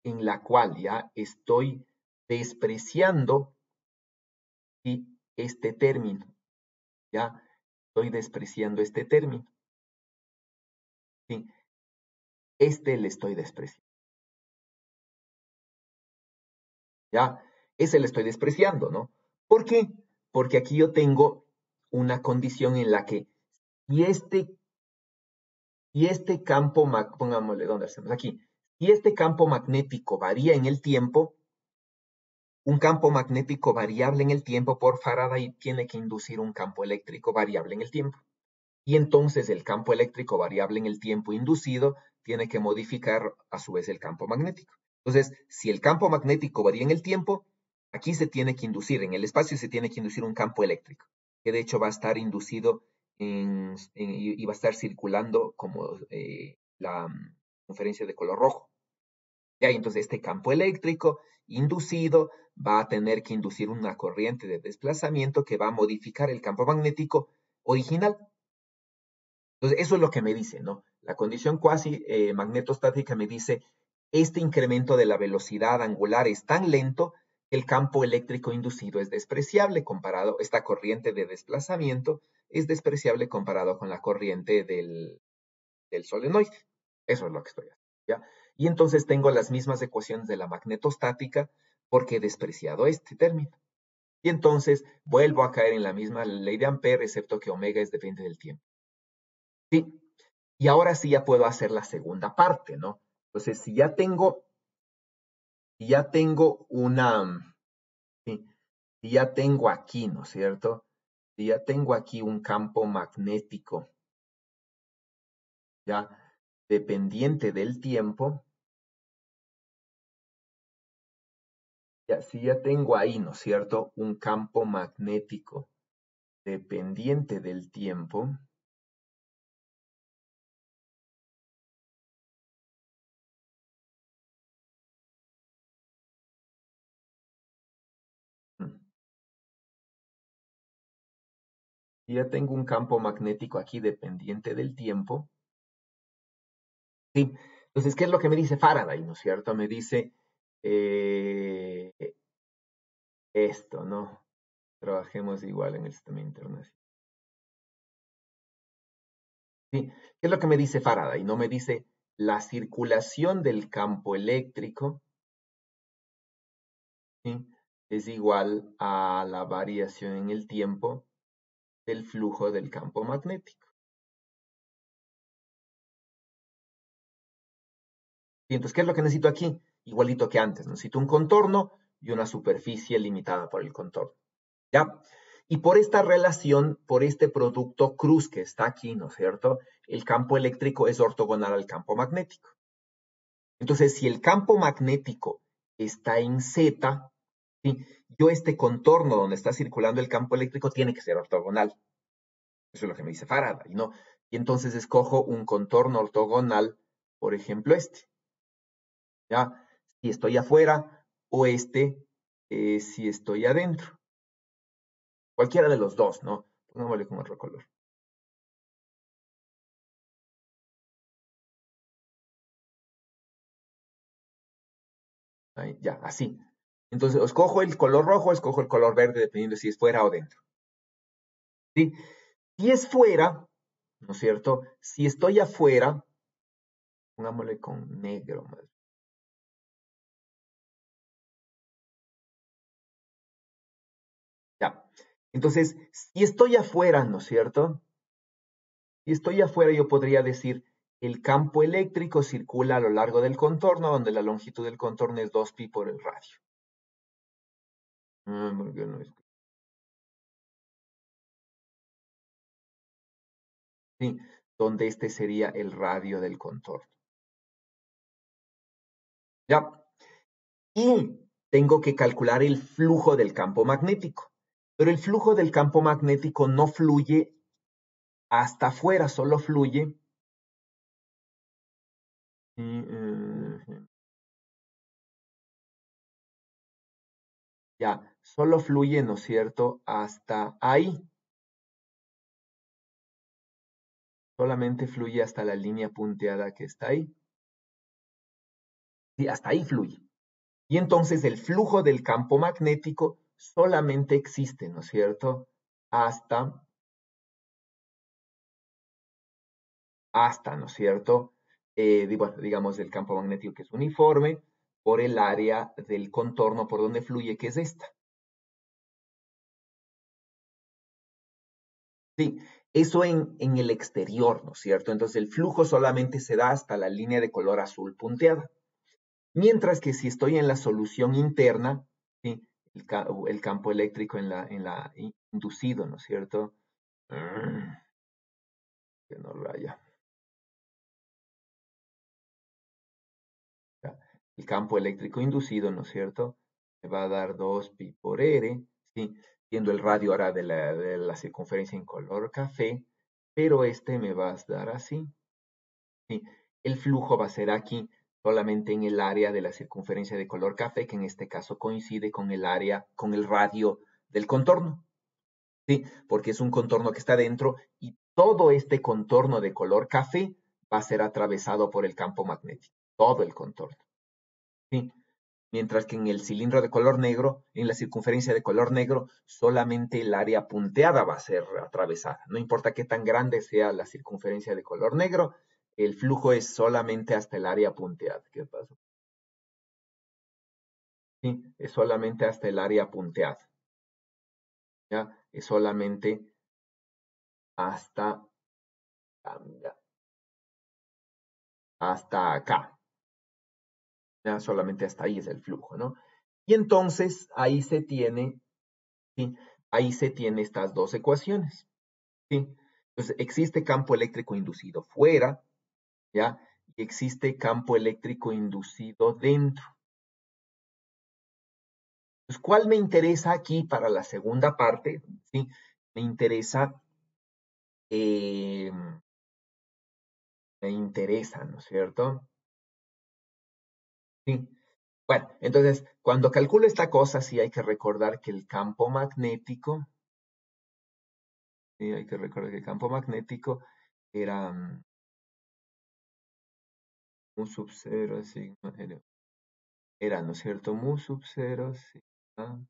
[SPEAKER 1] en la cual ya estoy despreciando, ¿sí?, este término, ya estoy despreciando este término, ¿sí? Este le estoy despreciando, ¿ya? Ese le estoy despreciando, ¿no? ¿Por qué? Porque aquí yo tengo una condición en la que y este campo, pongámosle, ¿dónde hacemos? Aquí. Si este campo magnético varía en el tiempo, un campo magnético variable en el tiempo por Faraday tiene que inducir un campo eléctrico variable en el tiempo. Y entonces el campo eléctrico variable en el tiempo inducido tiene que modificar a su vez el campo magnético. Entonces, si el campo magnético varía en el tiempo, aquí se tiene que inducir, en el espacio se tiene que inducir un campo eléctrico, que de hecho va a estar inducido y va a estar circulando como la conferencia de color rojo. Ya, entonces este campo eléctrico inducido va a tener que inducir una corriente de desplazamiento que va a modificar el campo magnético original. Entonces, eso es lo que me dice, ¿no? La condición cuasi magnetostática me dice, este incremento de la velocidad angular es tan lento que el campo eléctrico inducido es despreciable comparado, esta corriente de desplazamiento es despreciable comparado con la corriente del solenoide. Eso es lo que estoy haciendo, ¿ya? Y entonces tengo las mismas ecuaciones de la magnetostática porque he despreciado este término. Y entonces vuelvo a caer en la misma ley de Ampère, excepto que omega es depende del tiempo. ¿Sí? Y ahora sí ya puedo hacer la segunda parte, ¿no? Entonces, si ya tengo sí, si ya tengo aquí, ¿no es cierto? Si ya tengo aquí un campo magnético, ya dependiente del tiempo, ya, si ya tengo ahí, ¿no es cierto? Un campo magnético dependiente del tiempo, si ya tengo un campo magnético aquí dependiente del tiempo, ¿sí? Entonces, ¿qué es lo que me dice Faraday, ¿no es cierto? Me dice eh, esto, ¿no? Trabajemos igual en el sistema internacional. ¿Sí? ¿Qué es lo que me dice Faraday? No me dice la circulación del campo eléctrico, ¿sí?, es igual a la variación en el tiempo del flujo del campo magnético. Y entonces, ¿qué es lo que necesito aquí? Igualito que antes, necesito un contorno y una superficie limitada por el contorno. ¿Ya? Y por esta relación, por este producto cruz que está aquí, ¿no es cierto? El campo eléctrico es ortogonal al campo magnético. Entonces, si el campo magnético está en Z, ¿sí?, yo este contorno donde está circulando el campo eléctrico tiene que ser ortogonal. Eso es lo que me dice Faraday, ¿no? Y entonces escojo un contorno ortogonal, por ejemplo este, ¿ya? Si estoy afuera o si estoy adentro. Cualquiera de los dos, ¿no? Pongámosle con otro color. Ahí, ya, así. Entonces, escojo el color rojo, escojo el color verde, dependiendo si es fuera o dentro. ¿Sí? Si es fuera, ¿no es cierto? Si estoy afuera, pongámosle con negro. Ya. Entonces, si estoy afuera, ¿no es cierto? Si estoy afuera, yo podría decir, el campo eléctrico circula a lo largo del contorno, donde la longitud del contorno es 2pi por el radio. ¿Por qué no es? Sí, donde este sería el radio del contorno. ¿Ya? Y tengo que calcular el flujo del campo magnético. Pero el flujo del campo magnético no fluye hasta afuera, solo fluye. Ya, solo fluye, ¿no es cierto?, hasta ahí. Solamente fluye hasta la línea punteada que está ahí. Sí, hasta ahí fluye. Y entonces el flujo del campo magnético solamente existe, ¿no es cierto? Hasta, ¿no es cierto? Bueno, digamos, el campo magnético que es uniforme por el área del contorno por donde fluye, que es esta. Sí, eso en el exterior, ¿no es cierto? Entonces el flujo solamente se da hasta la línea de color azul punteada. Mientras que si estoy en la solución interna, ¿sí? El campo eléctrico en la inducido, ¿no es cierto? Que no raya. El campo eléctrico inducido, ¿no es cierto? Me va a dar 2pi por r, ¿sí? Siendo el radio ahora de la circunferencia en color café, pero este me va a dar así, ¿sí? El flujo va a ser aquí, solamente en el área de la circunferencia de color café, que en este caso coincide con el área, con el radio del contorno, ¿sí? Porque es un contorno que está dentro y todo este contorno de color café va a ser atravesado por el campo magnético, todo el contorno, ¿sí? Mientras que en el cilindro de color negro, en la circunferencia de color negro, solamente el área punteada va a ser atravesada. No importa qué tan grande sea la circunferencia de color negro, el flujo es solamente hasta el área punteada. ¿Qué pasa? Sí, es solamente hasta el área punteada. ¿Ya? Es solamente hasta, hasta acá. ¿Ya? Solamente hasta ahí es el flujo, ¿no? Y entonces ahí se tiene, ¿sí? Ahí se tiene estas dos ecuaciones. ¿Sí? Entonces, existe campo eléctrico inducido fuera, ¿ya? Y existe campo eléctrico inducido dentro. Entonces, ¿cuál me interesa aquí para la segunda parte? ¿Sí? Me interesa, eh, ¿no es cierto? Sí. Bueno, entonces, cuando calculo esta cosa, sí hay que recordar que el campo magnético, sí, hay que recordar que el campo magnético era mu sub 0, sigma, era, ¿no es cierto? Mu sub 0, sigma.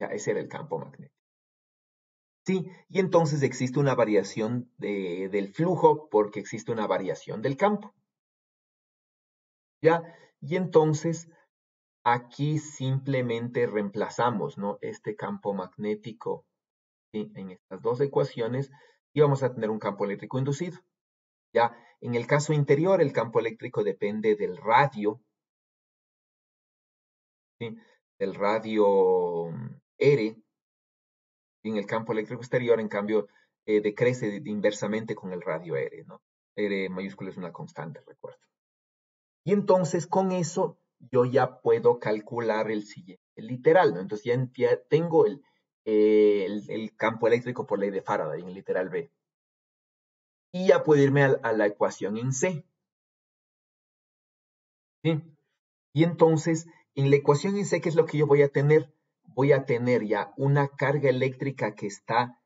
[SPEAKER 1] Ya, ese era el campo magnético. Sí, y entonces existe una variación del flujo porque existe una variación del campo. ¿Ya? Y entonces aquí simplemente reemplazamos, ¿no? Este campo magnético, ¿sí? En estas dos ecuaciones y vamos a tener un campo eléctrico inducido. ¿Ya? En el caso interior, el campo eléctrico depende del radio, ¿sí? Del radio R, y en el campo eléctrico exterior, en cambio, decrece inversamente con el radio R, ¿no? R mayúscula es una constante, recuerdo. Y entonces con eso yo ya puedo calcular el siguiente literal, ¿no? Entonces ya tengo el campo eléctrico por ley de Faraday en el literal B. Y ya puedo irme a la ecuación en C, ¿sí? Y entonces, en la ecuación en C, ¿qué es lo que yo voy a tener? Voy a tener ya una carga eléctrica que está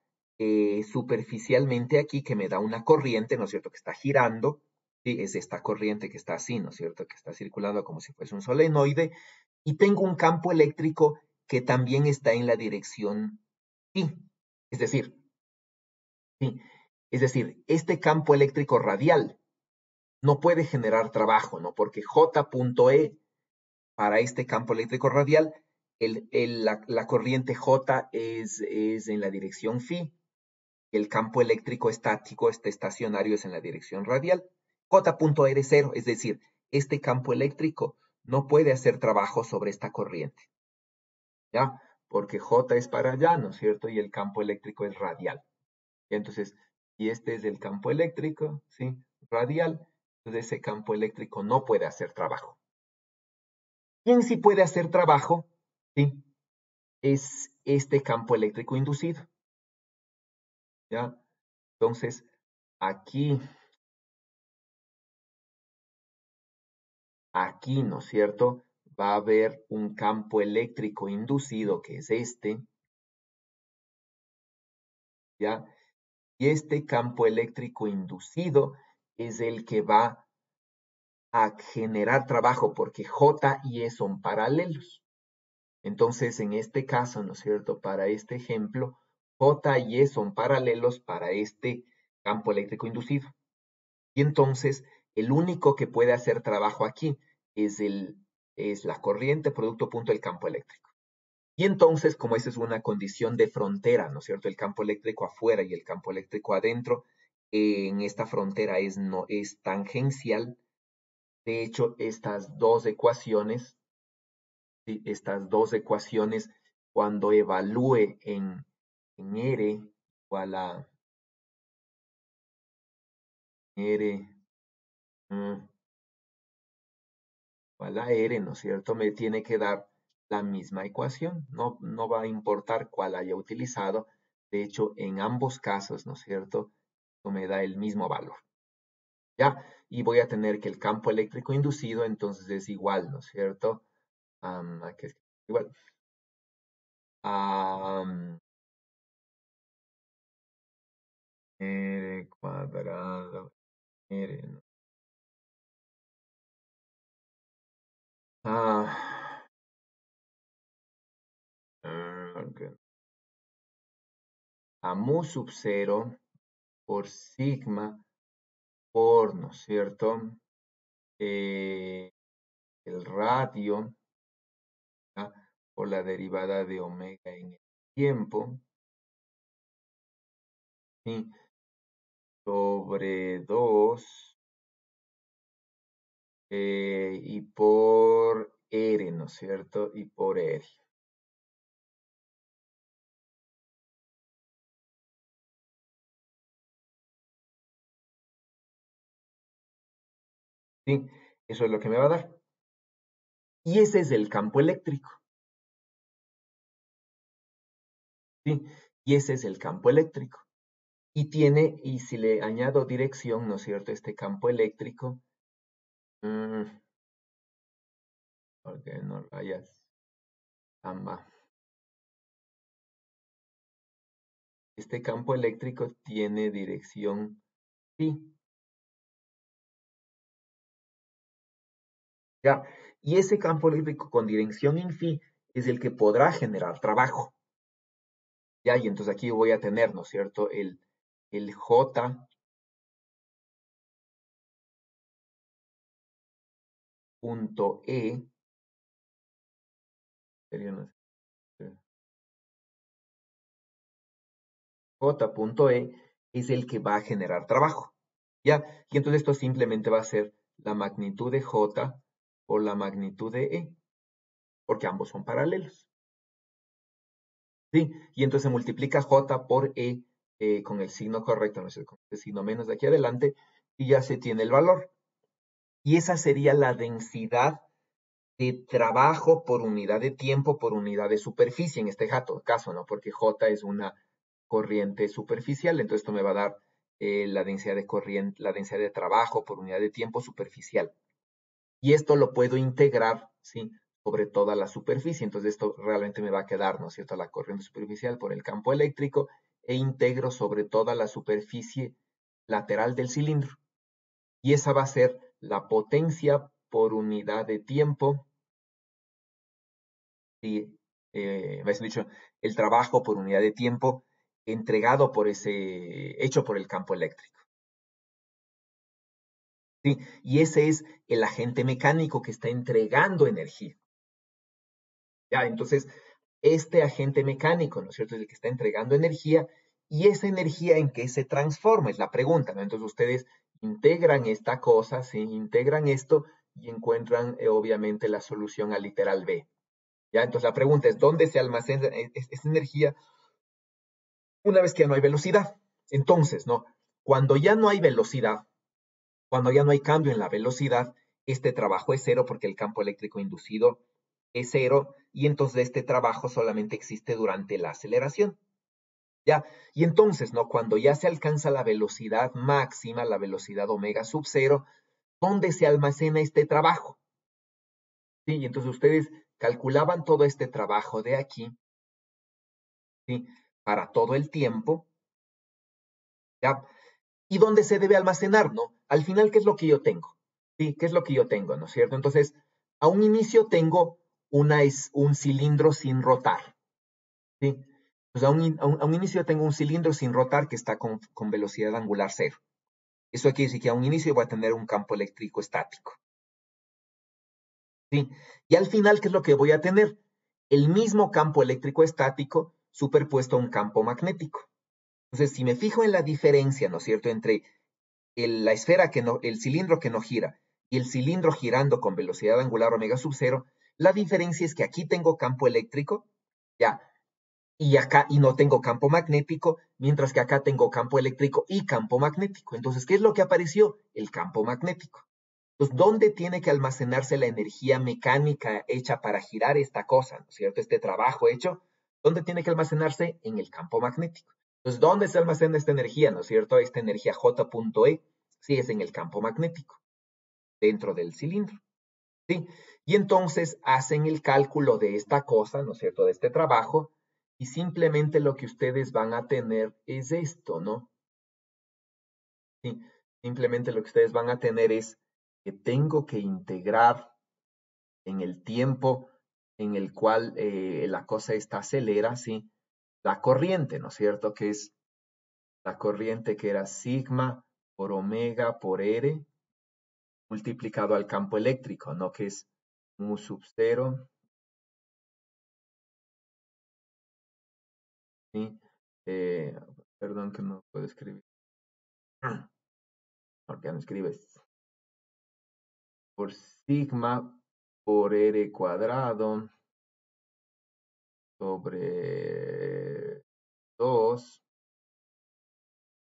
[SPEAKER 1] superficialmente aquí, que me da una corriente, ¿no es cierto?, que está girando, ¿sí? Es esta corriente que está así, ¿no es cierto?, que está circulando como si fuese un solenoide, y tengo un campo eléctrico que también está en la dirección I, es decir, ¿sí? Es decir, este campo eléctrico radial no puede generar trabajo, ¿no? Porque J.E para este campo eléctrico radial, la corriente J es en la dirección phi, el campo eléctrico estático, este estacionario, es en la dirección radial. J.R 0, es decir, este campo eléctrico no puede hacer trabajo sobre esta corriente, ¿ya? Porque J es para allá, ¿no es cierto? Y el campo eléctrico es radial. Y entonces, y este es el campo eléctrico, ¿sí? Radial. Entonces ese campo eléctrico no puede hacer trabajo. ¿Quién sí puede hacer trabajo? ¿Sí? Es este campo eléctrico inducido, ¿ya? Entonces, aquí, aquí, ¿no es cierto? Va a haber un campo eléctrico inducido, que es este, ¿ya? Y este campo eléctrico inducido es el que va a generar trabajo, porque J y E son paralelos. Entonces, en este caso, ¿no es cierto? Para este ejemplo, J y E son paralelos para este campo eléctrico inducido. Y entonces, el único que puede hacer trabajo aquí es la corriente producto punto del campo eléctrico. Y entonces, como esa es una condición de frontera, ¿no es cierto? El campo eléctrico afuera y el campo eléctrico adentro, en esta frontera no es tangencial. De hecho, ¿sí? Estas dos ecuaciones, cuando evalúe en R igual a R, mm, igual a R, ¿no es cierto? Me tiene que dar la misma ecuación. No va a importar cuál haya utilizado. De hecho, en ambos casos, ¿no es cierto? Esto me da el mismo valor. ¿Ya? Y voy a tener que el campo eléctrico inducido entonces es igual, ¿no es cierto? Aquí es igual. R cuadrado, R, ¿no? Ok. A mu sub 0 por sigma por, ¿no es cierto? Eh, el radio, ¿ya? Por la derivada de omega en el tiempo, ¿sí? Sobre 2 y por R, ¿no es cierto? Y por R. ¿Sí? Eso es lo que me va a dar. Y ese es el campo eléctrico, ¿sí? Y ese es el campo eléctrico. Y si le añado dirección, ¿no es cierto? Este campo eléctrico, porque no rayas, amba. Este campo eléctrico tiene dirección phi, ¿ya? Y ese campo eléctrico con dirección en phi es el que podrá generar trabajo, ¿ya? Y entonces aquí voy a tener, ¿no es cierto? El J punto E, sería, no sé, J punto E es el que va a generar trabajo, ¿ya? Y entonces esto simplemente va a ser la magnitud de J por la magnitud de E, porque ambos son paralelos, ¿sí? Y entonces se multiplica J por E con el signo correcto, no sé, con el signo menos de aquí adelante, y ya se tiene el valor. Y esa sería la densidad de trabajo por unidad de tiempo por unidad de superficie, en este caso, ¿no? Porque J es una corriente superficial, entonces esto me va a dar la densidad de corriente, la densidad de trabajo por unidad de tiempo superficial. Y esto lo puedo integrar, ¿sí? Sobre toda la superficie. Entonces esto realmente me va a quedar, ¿no es cierto?, la corriente superficial por el campo eléctrico e integro sobre toda la superficie lateral del cilindro. Y esa va a ser la potencia por unidad de tiempo, y, más dicho, el trabajo por unidad de tiempo entregado por hecho por el campo eléctrico. ¿Sí? Y ese es el agente mecánico que está entregando energía. ¿Ya? Entonces, este agente mecánico, ¿no es cierto?, es el que está entregando energía, y esa energía en qué se transforma, es la pregunta, ¿no? Entonces ustedes integran esta cosa, ¿sí? Integran esto y encuentran obviamente la solución al literal B. ¿Ya? Entonces la pregunta es, ¿dónde se almacena esta energía una vez que ya no hay velocidad? Entonces, ¿no? Cuando ya no hay velocidad, cuando ya no hay cambio en la velocidad, este trabajo es cero porque el campo eléctrico inducido es cero y entonces este trabajo solamente existe durante la aceleración. ¿Ya? Y entonces, ¿no? Cuando ya se alcanza la velocidad máxima, la velocidad omega sub cero, ¿dónde se almacena este trabajo? ¿sí? Y entonces ustedes calculaban todo este trabajo de aquí, ¿sí? Para todo el tiempo, ¿ya? ¿Y dónde se debe almacenar, no? Al final, ¿qué es lo que yo tengo? ¿Sí? ¿Qué es lo que yo tengo, no es cierto? Entonces, a un inicio tengo un cilindro sin rotar, ¿sí? Pues a un inicio tengo un cilindro sin rotar que está con velocidad angular cero. Eso quiere decir que a un inicio voy a tener un campo eléctrico estático, ¿sí? Y al final, ¿qué es lo que voy a tener? El mismo campo eléctrico estático superpuesto a un campo magnético. Entonces, si me fijo en la diferencia, ¿no es cierto?, entre la esfera que no, el cilindro que no gira y el cilindro girando con velocidad angular omega sub cero, la diferencia es que aquí tengo campo eléctrico, ya, y acá y no tengo campo magnético, mientras que acá tengo campo eléctrico y campo magnético. Entonces, ¿qué es lo que apareció? El campo magnético. Entonces, ¿dónde tiene que almacenarse la energía mecánica hecha para girar esta cosa, ¿no es cierto? Este trabajo hecho, ¿dónde tiene que almacenarse? En el campo magnético. Entonces, ¿dónde se almacena esta energía, ¿no es cierto? Esta energía J.E, sí, es en el campo magnético, dentro del cilindro, ¿sí? Y entonces hacen el cálculo de esta cosa, ¿no es cierto? De este trabajo, y simplemente lo que ustedes van a tener es esto, ¿no? Sí, simplemente lo que ustedes van a tener es que tengo que integrar en el tiempo en el cual la cosa esta acelera, ¿sí? La corriente, ¿no es cierto? Que es la corriente que era sigma por omega por R multiplicado al campo eléctrico, ¿no? Que es mu sub cero, ¿sí? Eh, Perdón que no puedo escribir. Porque no escribes. Por sigma por R cuadrado sobre 2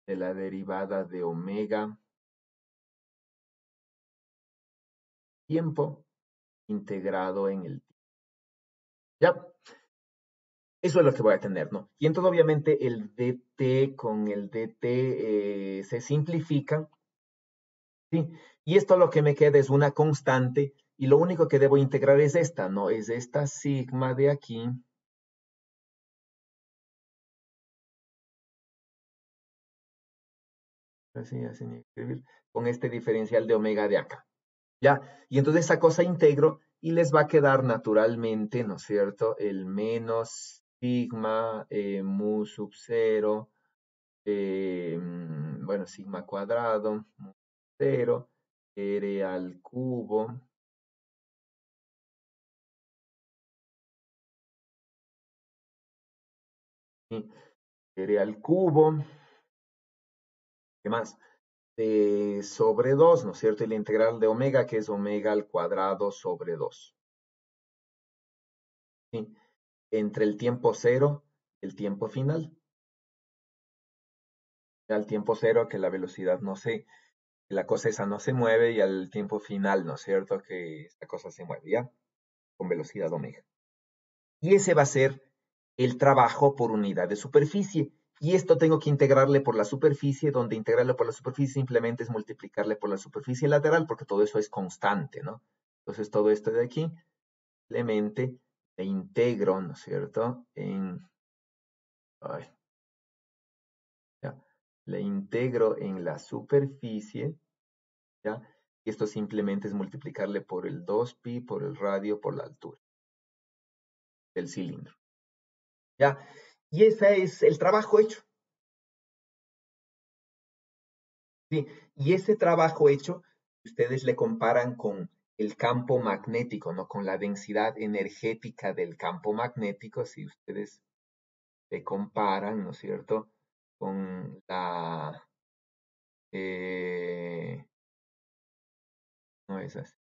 [SPEAKER 1] de la derivada de omega tiempo integrado en el tiempo. Ya, eso es lo que voy a tener, ¿no? Y entonces obviamente el dt con el dt se simplifica, ¿sí? Y esto lo que me queda es una constante y lo único que debo integrar es esta, ¿no? Es esta sigma de aquí. Así ni escribir, con este diferencial de omega de acá. ¿Ya? Y entonces esa cosa integro y les va a quedar naturalmente, ¿no es cierto? El menos sigma mu sub cero, bueno, sigma cuadrado, mu cero, r al cubo, ¿sí? R al cubo, ¿qué más? Sobre 2, ¿no es cierto? Y la integral de omega, que es omega al cuadrado sobre 2, ¿sí? Entre el tiempo cero y el tiempo final. Al tiempo cero que la velocidad no se, que la cosa esa no se mueve y al tiempo final, ¿no es cierto? Que esta cosa se mueve, ¿ya? Con velocidad omega. Y ese va a ser el trabajo por unidad de superficie. Y esto tengo que integrarle por la superficie, donde integrarle por la superficie simplemente es multiplicarle por la superficie lateral, porque todo eso es constante, ¿no? Entonces todo esto de aquí, simplemente le integro, ¿no es cierto? Ay, ya, le integro en la superficie, ¿ya? Y esto simplemente es multiplicarle por el 2pi, por el radio, por la altura del cilindro, ¿ya? Y ese es el trabajo hecho, ¿sí? Y ese trabajo hecho, ustedes le comparan con el campo magnético, ¿no? Con la densidad energética del campo magnético, si ustedes le comparan, ¿no es cierto? Con eh, no es así,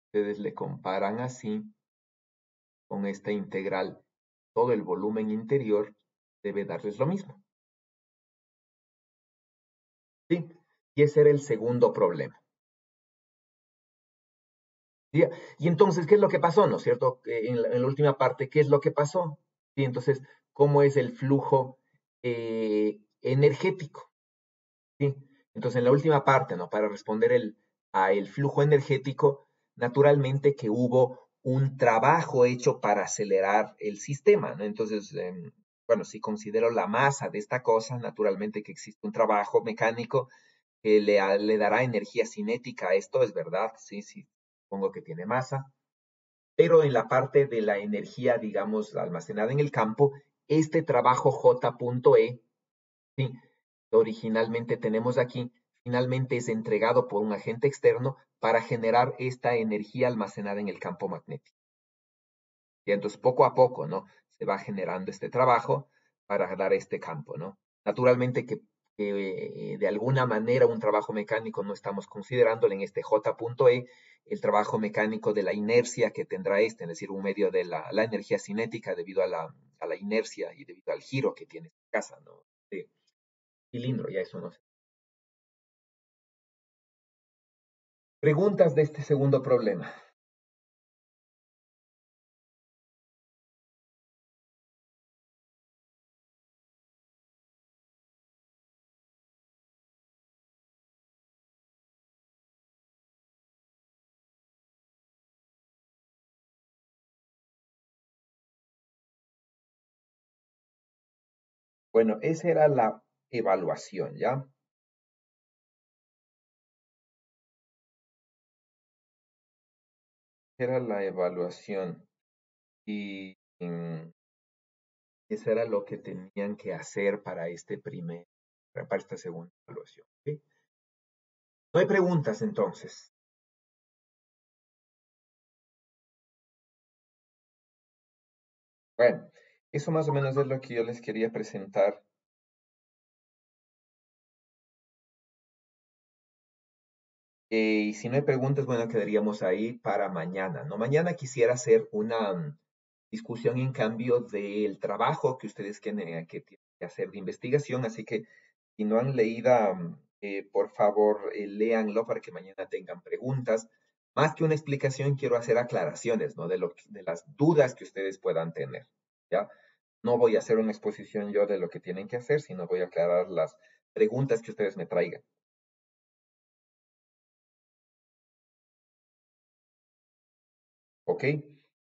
[SPEAKER 1] ustedes le comparan así con esta integral, todo el volumen interior debe darles lo mismo, ¿sí? Y ese era el segundo problema. ¿Sí? Y entonces, ¿qué es lo que pasó? ¿No es cierto? En la última parte, ¿qué es lo que pasó? ¿Sí? Entonces, ¿cómo es el flujo energético? ¿Sí? Entonces, en la última parte, ¿no? Para responder a el flujo energético, naturalmente que hubo un trabajo hecho para acelerar el sistema, ¿no? Entonces, bueno, si considero la masa de esta cosa, naturalmente que existe un trabajo mecánico que le dará energía cinética a esto, es verdad, sí, sí, supongo que tiene masa, pero en la parte de la energía, digamos, almacenada en el campo, este trabajo J.E, ¿sí? que originalmente tenemos aquí, finalmente es entregado por un agente externo para generar esta energía almacenada en el campo magnético. Y entonces, poco a poco, ¿no? Se va generando este trabajo para dar este campo, ¿no? Naturalmente que de alguna manera un trabajo mecánico no estamos considerándolo en este J.E, el trabajo mecánico de la inercia que tendrá este, es decir, un medio de la energía cinética debido a la inercia y debido al giro que tiene esta casa, ¿no? De cilindro, ya eso no sé. Preguntas de este segundo problema. Bueno, esa era la evaluación, ¿ya? Era la evaluación y eso era lo que tenían que hacer para para esta segunda evaluación. ¿Sí? No hay preguntas entonces. Bueno, eso más o menos es lo que yo les quería presentar. Y si no hay preguntas, bueno, quedaríamos ahí para mañana, ¿no? Mañana quisiera hacer una discusión en cambio del trabajo que ustedes que tienen que hacer de investigación, así que si no han leído, por favor, léanlo para que mañana tengan preguntas. Más que una explicación, quiero hacer aclaraciones, ¿no? De las dudas que ustedes puedan tener, ¿ya? No voy a hacer una exposición yo de lo que tienen que hacer, sino voy a aclarar las preguntas que ustedes me traigan. ¿Ok?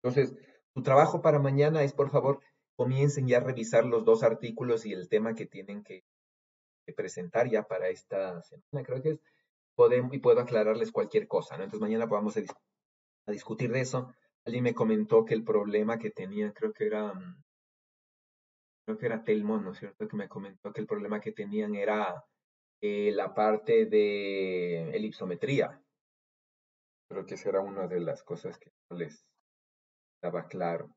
[SPEAKER 1] Entonces, tu trabajo para mañana es, por favor, comiencen ya a revisar los dos artículos y el tema que tienen que presentar ya para esta semana, creo que es, y puedo aclararles cualquier cosa, ¿no? Entonces mañana vamos a discutir de eso. Alguien me comentó que el problema que tenía, creo que era Telmo, ¿no es cierto? Que me comentó que el problema que tenían era la parte de elipsometría. Creo que esa era una de las cosas que no les estaba claro.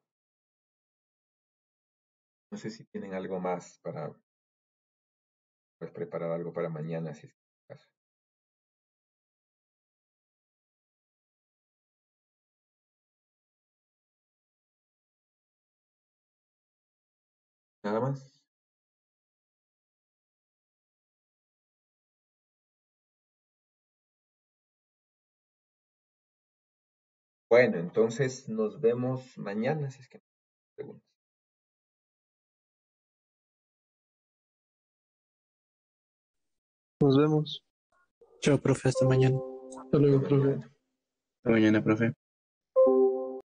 [SPEAKER 1] No sé si tienen algo más para pues, preparar algo para mañana, si es el caso. Nada más. Bueno, entonces nos vemos mañana, si es que no hay preguntas.
[SPEAKER 2] Nos vemos. Chao, profe, hasta mañana.
[SPEAKER 3] Hasta luego, profe. Hasta mañana, profe.